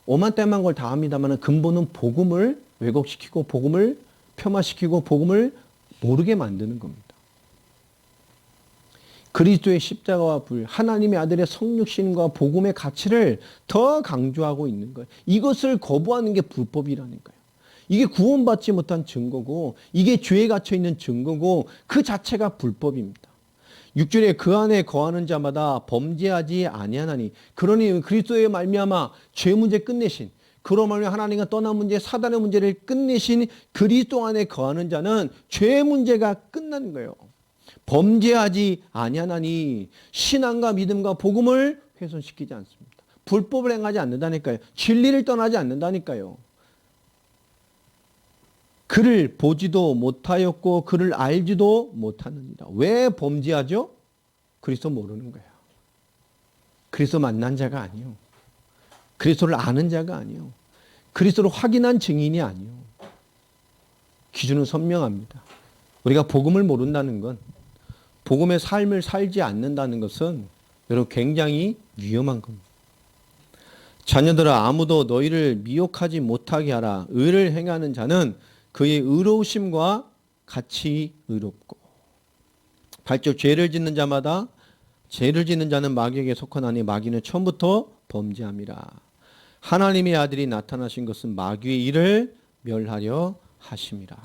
오만때만 걸 다 합니다만 근본은 복음을 왜곡시키고 복음을 폄하시키고 복음을 모르게 만드는 겁니다. 그리스도의 십자가와 불, 하나님의 아들의 성육신과 복음의 가치를 더 강조하고 있는 거예요. 이것을 거부하는 게 불법이라는 거예요. 이게 구원받지 못한 증거고 이게 죄에 갇혀있는 증거고 그 자체가 불법입니다. 6절에 그 안에 거하는 자마다 범죄하지 아니하나니 그러니 그리스도의 말미암아 죄 문제 끝내신 그로 말미암아 하나님과 떠난 문제 사단의 문제를 끝내신 그리스도 안에 거하는 자는 죄 문제가 끝나는 거예요. 범죄하지 아니하나니 신앙과 믿음과 복음을 훼손시키지 않습니다. 불법을 행하지 않는다니까요. 진리를 떠나지 않는다니까요. 그를 보지도 못하였고 그를 알지도 못하느니라. 왜 범죄하죠? 그리스도 모르는 거예요. 그리스도 만난 자가 아니요. 그리스도를 아는 자가 아니요. 그리스도를 확인한 증인이 아니요. 기준은 선명합니다. 우리가 복음을 모른다는 건 복음의 삶을 살지 않는다는 것은 여러분 굉장히 위험한 겁니다. 자녀들아 아무도 너희를 미혹하지 못하게 하라. 의를 행하는 자는 그의 의로우심과 같이 의롭고 8절 죄를 짓는 자마다 죄를 짓는 자는 마귀에게 속하나니 마귀는 처음부터 범죄함이라. 하나님의 아들이 나타나신 것은 마귀의 일을 멸하려 하심이라.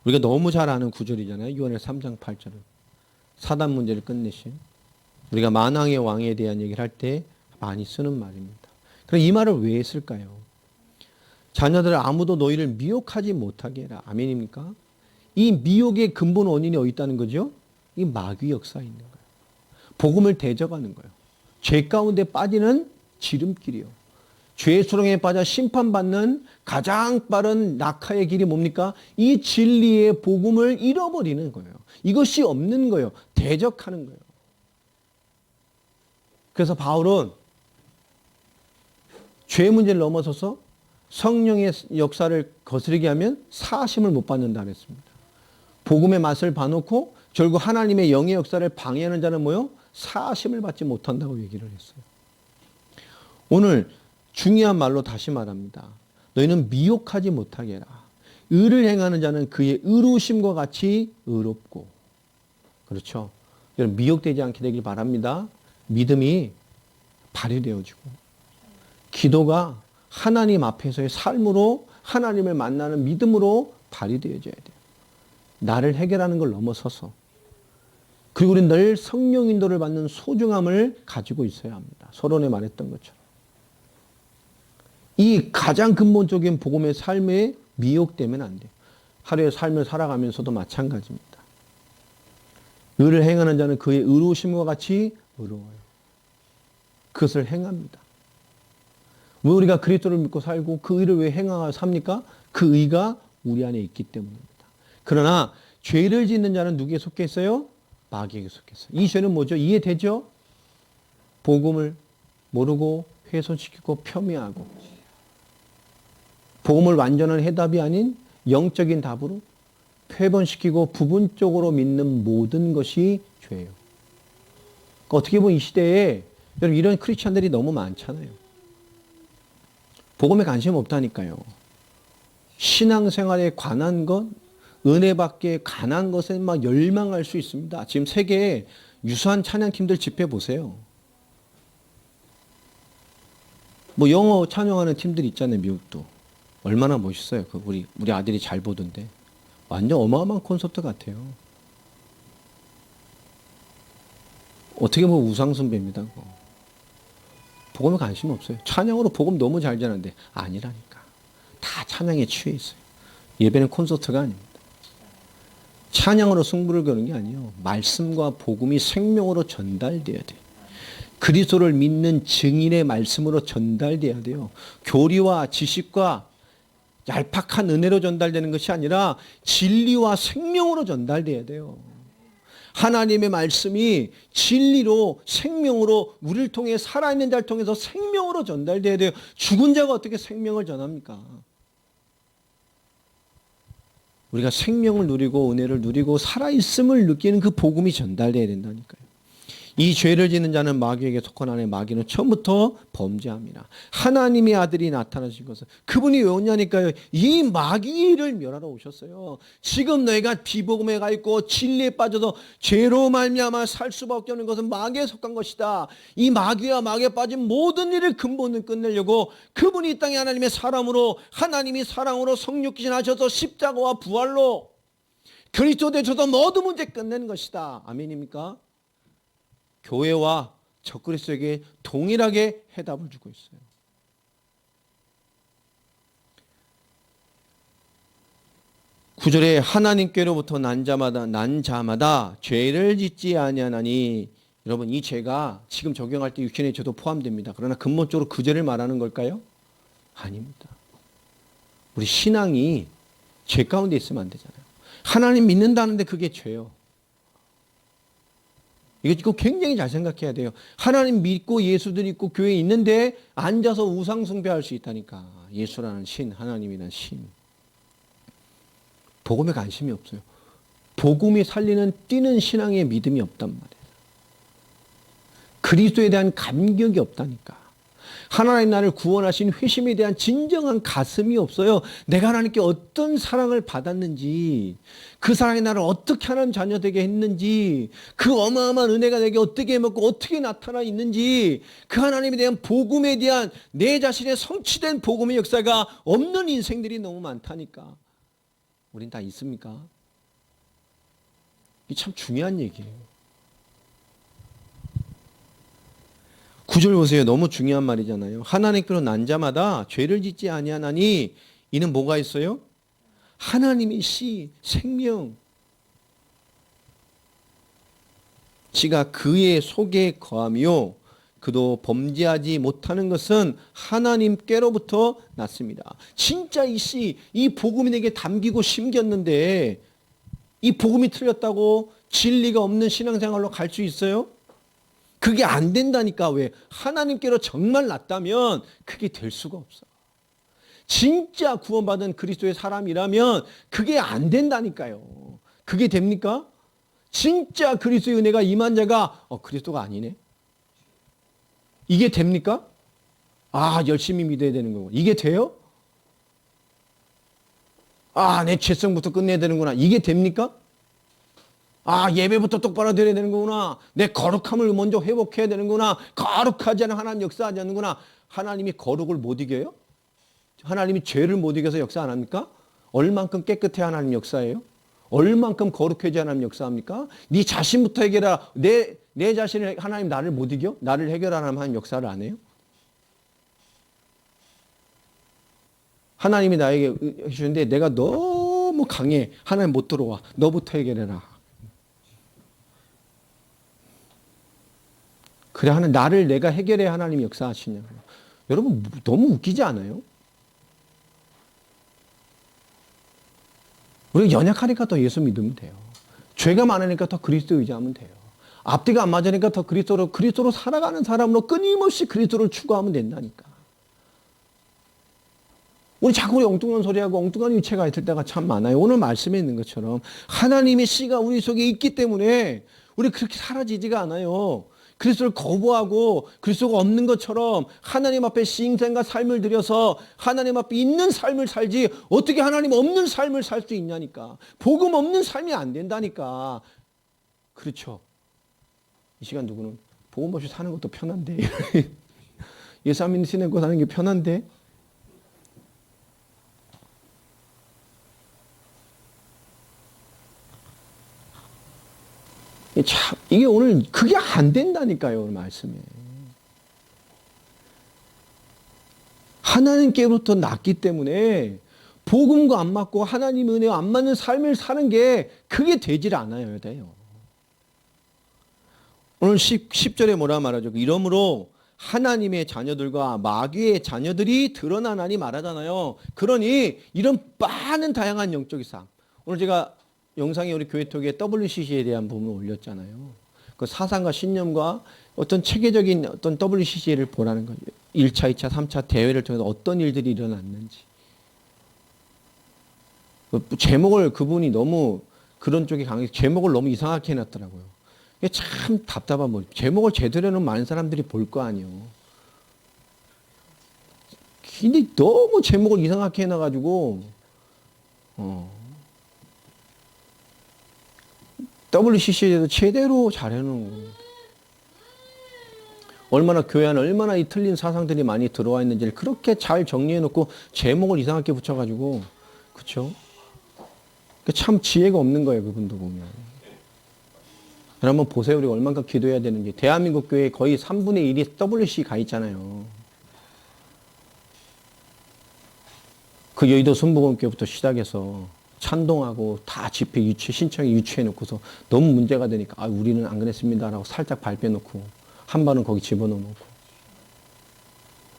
우리가 너무 잘 아는 구절이잖아요. 요한의 3장 8절은 사단 문제를 끝내신 우리가 만왕의 왕에 대한 얘기를 할 때 많이 쓰는 말입니다. 그럼 이 말을 왜 했을까요? 자녀들 아무도 너희를 미혹하지 못하게 해라. 아멘입니까? 이 미혹의 근본 원인이 어디 있다는 거죠? 이 마귀 역사에 있는 거예요. 복음을 대적하는 거예요. 죄 가운데 빠지는 지름길이요. 죄의 수렁에 빠져 심판받는 가장 빠른 낙하의 길이 뭡니까? 이 진리의 복음을 잃어버리는 거예요. 이것이 없는 거예요. 대적하는 거예요. 그래서 바울은 죄 문제를 넘어서서 성령의 역사를 거스르게 하면 사하심을 못 받는다 그랬습니다. 복음의 맛을 봐놓고 결국 하나님의 영의 역사를 방해하는 자는 뭐요? 사하심을 받지 못한다고 얘기를 했어요. 오늘 중요한 말로 다시 말합니다. 너희는 미혹하지 못하게 해라. 의를 행하는 자는 그의 의로우심과 같이 의롭고. 그렇죠. 여러분 미혹되지 않게 되길 바랍니다. 믿음이 발휘되어지고 기도가 하나님 앞에서의 삶으로 하나님을 만나는 믿음으로 발휘되어져야 돼요. 나를 해결하는 걸 넘어서서. 그리고 우리는 늘 성령 인도를 받는 소중함을 가지고 있어야 합니다. 서론에 말했던 것처럼. 이 가장 근본적인 복음의 삶에 미혹되면 안 돼요. 하루의 삶을 살아가면서도 마찬가지입니다. 의를 행하는 자는 그의 의로우심과 같이 의로워요. 그것을 행합니다. 왜 우리가 그리스도를 믿고 살고 그 의를 왜 행하며 삽니까? 그 의가 우리 안에 있기 때문입니다. 그러나 죄를 짓는 자는 누구에 속해 있어요? 마귀에게 속해 있어요. 이 죄는 뭐죠? 이해되죠? 복음을 모르고 훼손시키고 폄훼하고 복음을 완전한 해답이 아닌 영적인 답으로 폐번시키고 부분적으로 믿는 모든 것이 죄예요. 그러니까 어떻게 보면 이 시대에 여러분 이런 크리스찬들이 너무 많잖아요. 복음에 관심 없다니까요. 신앙생활에 관한 것, 은혜 받기에 관한 것에 막 열망할 수 있습니다. 지금 세계에 유수한 찬양팀들 집회 보세요. 뭐 영어 찬양하는 팀들 있잖아요. 미국도. 얼마나 멋있어요. 우리 아들이 잘 보던데. 완전 어마어마한 콘서트 같아요. 어떻게 보면 우상숭배입니다. 복음에 관심 없어요. 찬양으로 복음 너무 잘 전하는데 아니라니까. 다 찬양에 취해 있어요. 예배는 콘서트가 아닙니다. 찬양으로 승부를 거는 게 아니에요. 말씀과 복음이 생명으로 전달돼야 돼요. 그리스도를 믿는 증인의 말씀으로 전달돼야 돼요. 교리와 지식과 얄팍한 은혜로 전달되는 것이 아니라 진리와 생명으로 전달돼야 돼요. 하나님의 말씀이 진리로 생명으로 우리를 통해 살아있는 자를 통해서 생명으로 전달돼야 돼요. 죽은 자가 어떻게 생명을 전합니까? 우리가 생명을 누리고 은혜를 누리고 살아있음을 느끼는 그 복음이 전달돼야 된다니까요. 이 죄를 짓는 자는 마귀에게 속한 안에 마귀는 처음부터 범죄합니다. 하나님의 아들이 나타나신 것은 그분이 왜 오냐니까요. 이 마귀를 멸하러 오셨어요. 지금 너희가 비복음에 가 있고 진리에 빠져서 죄로 말미암아 살 수밖에 없는 것은 마귀에 속한 것이다. 이 마귀와 마귀에 빠진 모든 일을 근본을 끝내려고 그분이 이 땅에 하나님의 사람으로 하나님이 사랑으로 성육신하셔서 십자가와 부활로 그리스도 되셔서 모든 문제 끝내는 것이다. 아멘입니까? 교회와 적그리스도에게 동일하게 해답을 주고 있어요. 구절에 하나님께로부터 난 자마다 죄를 짓지 아니하나니. 여러분 이 죄가 지금 적용할 때 육신의 죄도 포함됩니다. 그러나 근본적으로 그 죄를 말하는 걸까요? 아닙니다. 우리 신앙이 죄 가운데 있으면 안 되잖아요. 하나님 믿는다는데 그게 죄요. 이거 굉장히 잘 생각해야 돼요. 하나님 믿고 예수들 있고 교회에 있는데 앉아서 우상 숭배할 수 있다니까. 예수라는 신, 하나님이라는 신. 복음에 관심이 없어요. 복음이 살리는 뛰는 신앙의 믿음이 없단 말이에요. 그리스도에 대한 감격이 없다니까. 하나님 나를 구원하신 회심에 대한 진정한 가슴이 없어요. 내가 하나님께 어떤 사랑을 받았는지, 그 사랑이 나를 어떻게 하나님 자녀 되게 했는지, 그 어마어마한 은혜가 내게 어떻게 먹고 어떻게 나타나 있는지, 그 하나님에 대한 복음에 대한 내 자신의 성취된 복음의 역사가 없는 인생들이 너무 많다니까. 우린 다 있습니까? 이게 참 중요한 얘기예요. 9절 보세요. 너무 중요한 말이잖아요. 하나님께로 난 자마다 죄를 짓지 아니하나니 이는 뭐가 있어요? 하나님의 씨, 생명. 씨가 그의 속에 거하며 그도 범죄하지 못하는 것은 하나님께로부터 났습니다. 진짜 이 씨, 이 복음이 내게 담기고 심겼는데 이 복음이 틀렸다고 진리가 없는 신앙생활로 갈 수 있어요? 그게 안 된다니까. 왜? 하나님께로 정말 났다면 그게 될 수가 없어. 진짜 구원받은 그리스도의 사람이라면 그게 안 된다니까요. 그게 됩니까? 진짜 그리스도의 은혜가 임한 자가 그리스도가 아니네. 이게 됩니까? 열심히 믿어야 되는 거고. 이게 돼요? 내 죄성부터 끝내야 되는구나. 이게 됩니까? 예배부터 똑바로 드려야 되는 거구나. 내 거룩함을 먼저 회복해야 되는구나. 거룩하지 않은 하나님 역사하지 않는구나. 하나님이 거룩을 못 이겨요? 하나님이 죄를 못 이겨서 역사 안 합니까? 얼만큼 깨끗해 하나님 역사예요? 얼만큼 거룩해지 하나님 역사합니까? 네 자신부터 해결하라. 내 자신을 하나님 나를 못 이겨? 나를 해결하라면 하나님 역사를 안 해요? 너무 너무 강해. 하나님 못 들어와. 너부터 해결해라. 그래, 나를 내가 해결해야 하나님이 역사하시냐고요. 여러분, 너무 웃기지 않아요? 우리가 연약하니까 더 예수 믿으면 돼요. 죄가 많으니까 더 그리스도 의지하면 돼요. 앞뒤가 안 맞으니까 더 그리스도로 살아가는 사람으로 끊임없이 그리스도를 추구하면 된다니까. 우리 자꾸 우리 엉뚱한 소리하고 엉뚱한 유체가 있을 때가 참 많아요. 오늘 말씀에 있는 것처럼 하나님의 씨가 우리 속에 있기 때문에 우리 그렇게 사라지지가 않아요. 그리스도를 거부하고 그리스도가 없는 것처럼 하나님 앞에 신생과 삶을 들여서 하나님 앞에 있는 삶을 살지 어떻게 하나님 없는 삶을 살 수 있냐니까. 복음 없는 삶이 안 된다니까. 그렇죠. 이 시간 누구는 복음 없이 사는 것도 편한데 예수 안 믿고 사는 게 편한데 참, 이게 오늘 그게 안 된다니까요, 오늘 말씀에. 하나님께로부터 났기 때문에 복음과 안 맞고 하나님 은혜와 안 맞는 삶을 사는 게 그게 되질 않아요, 돼요. 오늘 10절에 뭐라 말하죠? 이러므로 하나님의 자녀들과 마귀의 자녀들이 드러나나니 말하잖아요. 그러니 이런 많은 다양한 영적 이상. 오늘 제가 영상에 우리 교회톡에 WCC에 대한 부분을 올렸잖아요. 그 사상과 신념과 어떤 체계적인 어떤 WCC를 보라는 거예요. 1차, 2차, 3차 대회를 통해서 어떤 일들이 일어났는지. 제목을 그분이 너무 그런 쪽에 강해서 제목을 너무 이상하게 해놨더라고요. 이게 참 답답한 뭐 제목을 제대로 해놓은 많은 사람들이 볼 거 아니에요. 근데 너무 제목을 이상하게 해놔가지고 WCC에 대해서 제대로 잘 해놓은 거예요. 얼마나 교회 안에 얼마나 이 틀린 사상들이 많이 들어와 있는지를 그렇게 잘 정리해놓고 제목을 이상하게 붙여가지고 그렇죠? 참 지혜가 없는 거예요. 그분도 보면. 한번 보세요. 우리가 얼마나 기도해야 되는지. 대한민국 교회 거의 3분의 1이 WCC 가 있잖아요. 그 여의도 순복음교회부터 시작해서 찬동하고 다 집회 유치, 신청에 유치해놓고서 너무 문제가 되니까 우리는 안 그랬습니다라고 살짝 발빼놓고 한 발은 거기 집어넣어놓고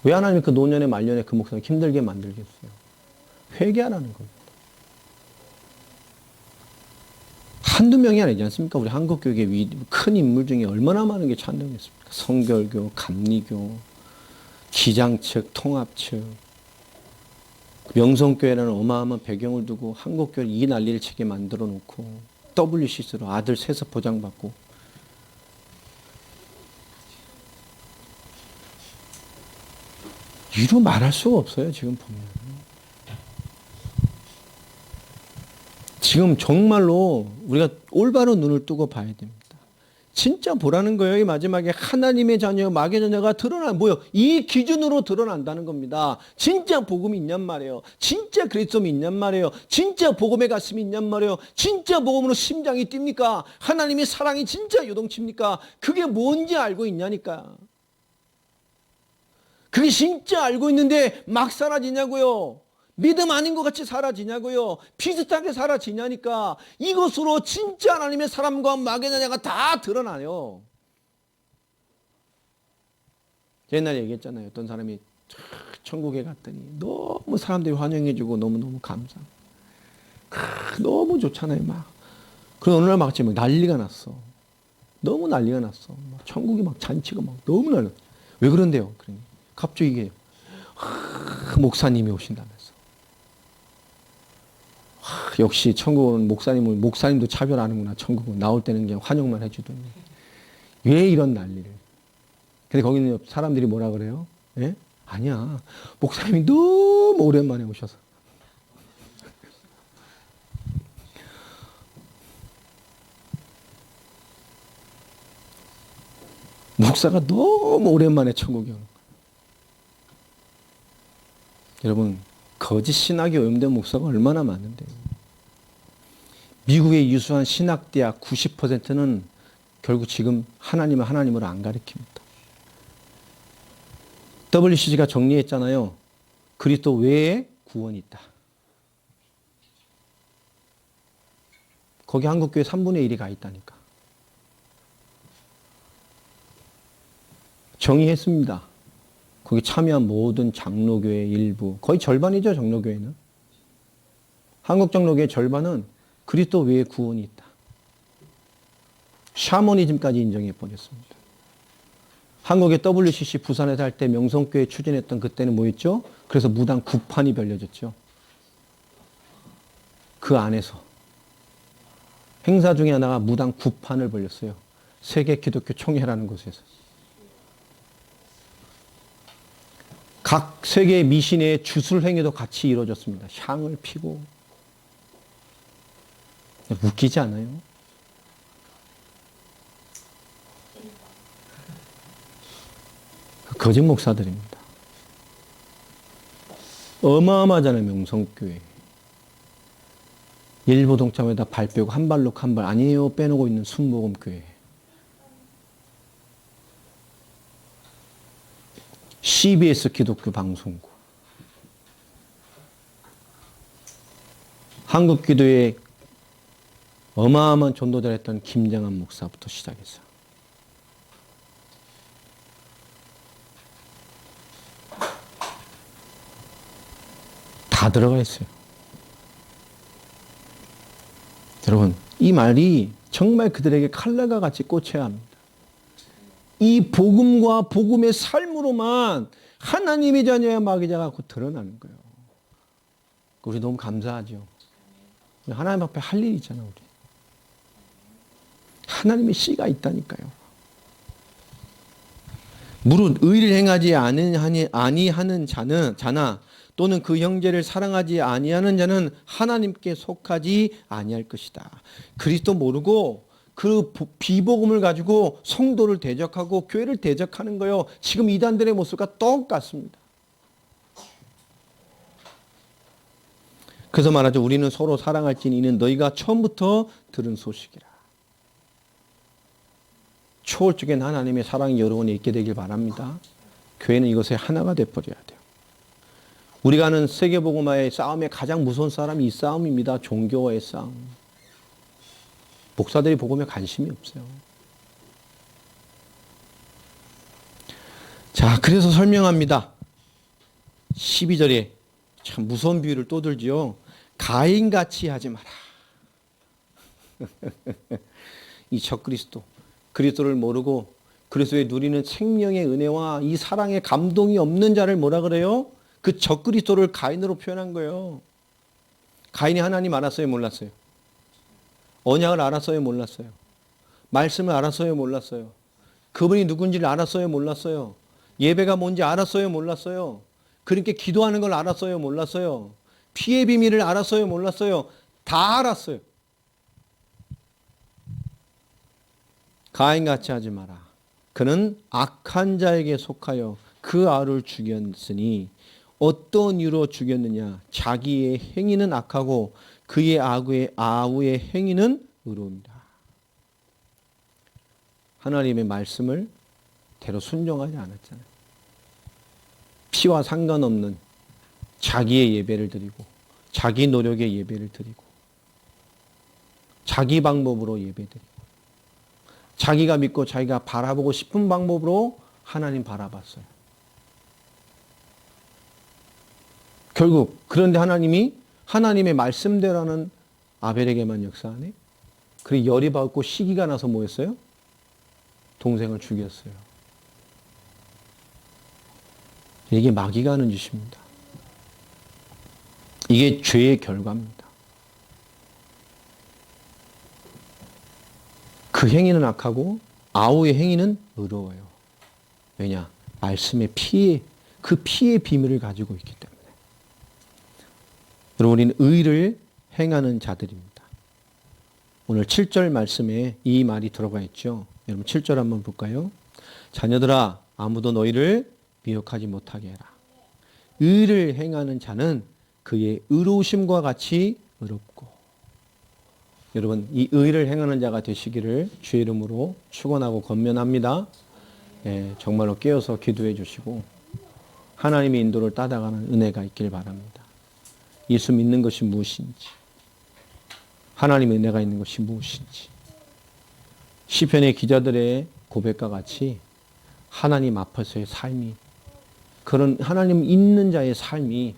왜 하나님이 그 노년에 말년에 그 목사를 힘들게 만들겠어요? 회개하라는 겁니다. 한두 명이 아니지 않습니까? 우리 한국교회 큰 인물 중에 얼마나 많은 게 찬동했습니까? 성결교, 감리교, 기장측, 통합측 명성교회라는 어마어마한 배경을 두고 한국교회를 이 난리를 치게 만들어 놓고 WCC로 아들 세습 보장받고 이루 말할 수가 없어요. 지금 보면. 지금 정말로 우리가 올바른 눈을 뜨고 봐야 됩니다. 진짜 보라는 거예요. 이 마지막에 하나님의 자녀, 마귀의 자녀가 이 기준으로 드러난다는 겁니다. 진짜 복음이 있냔 말이에요. 진짜 그리스도이 있냔 말이에요. 진짜 복음의 가슴이 있냔 말이에요. 진짜 복음으로 심장이 뜁니까? 하나님의 사랑이 진짜 요동칩니까? 그게 뭔지 알고 있냐니까. 그게 진짜 알고 있는데 막 사라지냐고요. 믿음 아닌 것 같이 사라지냐고요. 비슷하게 사라지냐니까. 이것으로 진짜 하나님의 사람과 마귀의 자녀가 다 드러나요. 옛날에 얘기했잖아요. 어떤 사람이 천국에 갔더니 너무 사람들이 환영해주고 너무너무 감사. 너무 좋잖아요. 막. 그런 어느 날 막 난리가 났어. 너무 난리가 났어. 막 천국이 막 잔치가 막 너무 난리. 왜 그런데요? 그러니 갑자기 이게 목사님이 오신다면서. 역시 천국은 목사님도 차별하는구나. 천국은 나올 때는 그냥 환영만 해주더니 왜 이런 난리를. 근데 거기는 사람들이 뭐라 그래요? 예? 아니야. 목사님이 너무 오랜만에 오셔서. 목사가 너무 오랜만에 천국에 오는 거예요. 여러분, 거짓 신학에 오염된 목사가 얼마나 많은데요. 미국의 유수한 신학대학 90%는 결국 지금 하나님을 하나님으로 안 가리킵니다. WCC가 정리했잖아요. 그리스도 외에 구원이 있다. 거기 한국교회 3분의 1이 가 있다니까. 정의했습니다. 거기 참여한 모든 장로교회 일부, 거의 절반이죠, 장로교회는. 한국 장로교회 절반은 그리스도 외에 구원이 있다. 샤머니즘까지 인정해 버렸습니다. 한국의 WCC 부산에서 할 때 명성교회 추진했던 그때는 뭐였죠? 그래서 무당 9판이 벌려졌죠. 그 안에서 행사 중에 하나가 무당 9판을 벌렸어요. 세계 기독교 총회라는 곳에서. 각 세계의 미신의 주술행위도 같이 이루어졌습니다. 향을 피고. 웃기지 않아요? 거짓 목사들입니다. 어마어마하잖아요, 명성교회. 일부 동참에다 발 빼고 한 발로 한 발. 아니에요, 빼놓고 있는 순복음교회. CBS 기독교 방송국. 한국 기도의 어마어마한 전도자를 했던 김정한 목사부터 시작해서 다 들어가 있어요. 여러분, 이 말이 정말 그들에게 칼날과 같이 꽂혀야 합니다. 이 복음과 복음의 삶으로만 하나님의 자녀야 마귀자가 곧 드러나는 거예요. 우리 너무 감사하죠. 하나님 앞에 할 일이 있잖아, 우리. 하나님의 씨가 있다니까요. 무릇 의를 행하지 아니하는 자나 또는 그 형제를 사랑하지 아니하는 자는 하나님께 속하지 아니할 것이다. 그리스도 모르고 그 비복음을 가지고 성도를 대적하고 교회를 대적하는 거예요. 지금 이단들의 모습과 똑같습니다. 그래서 말하죠. 우리는 서로 사랑할지니 이는 너희가 처음부터 들은 소식이라. 초월적인 하나님의 사랑이 여러분에 있게 되길 바랍니다. 교회는 이것에 하나가 되어버려야 돼요. 우리가 하는 세계복음화의 싸움에 가장 무서운 싸움이 이 싸움입니다. 종교와의 싸움. 목사들이 복음에 관심이 없어요. 자, 그래서 설명합니다. 12절에 참 무서운 비유를 또 들지요. 가인같이 하지 마라. 이 적그리스도, 그리스도를 모르고 그리스도에 누리는 생명의 은혜와 이 사랑의 감동이 없는 자를 뭐라 그래요? 그 적그리스도를 가인으로 표현한 거예요. 가인이 하나님 알았어요, 몰랐어요? 언약을 알았어요, 몰랐어요? 말씀을 알았어요, 몰랐어요? 그분이 누군지를 알았어요, 몰랐어요? 예배가 뭔지 알았어요, 몰랐어요? 그렇게 기도하는 걸 알았어요, 몰랐어요? 피의 비밀을 알았어요, 몰랐어요? 다 알았어요. 가인같이 하지 마라. 그는 악한 자에게 속하여 그 아우를 죽였으니 어떤 이유로 죽였느냐? 자기의 행위는 악하고 그의 아우의 행위는 의로움이다. 하나님의 말씀을 대로 순종하지 않았잖아요. 피와 상관없는 자기의 예배를 드리고 자기 노력의 예배를 드리고 자기 방법으로 예배드리고 자기가 믿고 자기가 바라보고 싶은 방법으로 하나님 바라봤어요. 결국 그런데 하나님이 하나님의 말씀대로는 아벨에게만 역사하네. 그리고 열이 받고 시기가 나서 뭐였어요? 동생을 죽였어요. 이게 마귀가 하는 짓입니다. 이게 죄의 결과입니다. 그 행위는 악하고 아우의 행위는 의로워요. 왜냐? 말씀의 그 피의 비밀을 가지고 있기 때문에. 여러분, 우리는 의를 행하는 자들입니다. 오늘 7절 말씀에 이 말이 들어가 있죠. 여러분 7절 한번 볼까요? 자녀들아, 아무도 너희를 미혹하지 못하게 해라. 의를 행하는 자는 그의 의로우심과 같이 의롭고. 여러분, 이 의를 행하는 자가 되시기를 주의 이름으로 축원하고 권면합니다. 정말로 깨어서 기도해 주시고 하나님의 인도를 따라가는 은혜가 있길 바랍니다. 예수 믿는 것이 무엇인지, 하나님의 은혜가 있는 것이 무엇인지. 시편의 기자들의 고백과 같이 하나님 앞에서의 삶이, 그런 하나님 있는 자의 삶이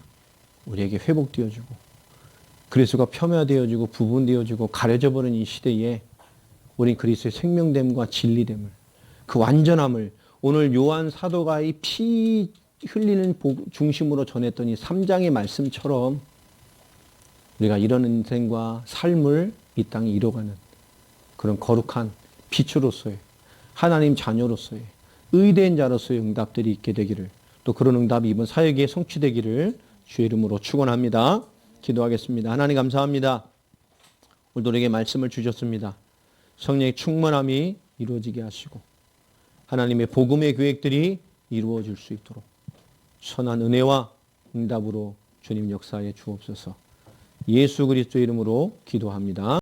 우리에게 회복되어지고 그리스도가 폄하되어지고 부분되어지고 가려져 버린 이 시대에 우리 그리스도의 생명됨과 진리됨을, 그 완전함을 오늘 요한 사도가 이 피 흘리는 중심으로 전했던 이 3장의 말씀처럼 우리가 이런 인생과 삶을 이 땅에 이뤄가는 그런 거룩한 빛으로서의, 하나님 자녀로서의, 의대인 자로서의 응답들이 있게 되기를, 또 그런 응답이 이번 사역에 성취되기를 주의 이름으로 축원합니다. 기도하겠습니다. 하나님 감사합니다. 오늘도 우리에게 말씀을 주셨습니다. 성령의 충만함이 이루어지게 하시고 하나님의 복음의 계획들이 이루어질 수 있도록 선한 은혜와 응답으로 주님 역사에 주옵소서. 예수 그리스도 이름으로 기도합니다.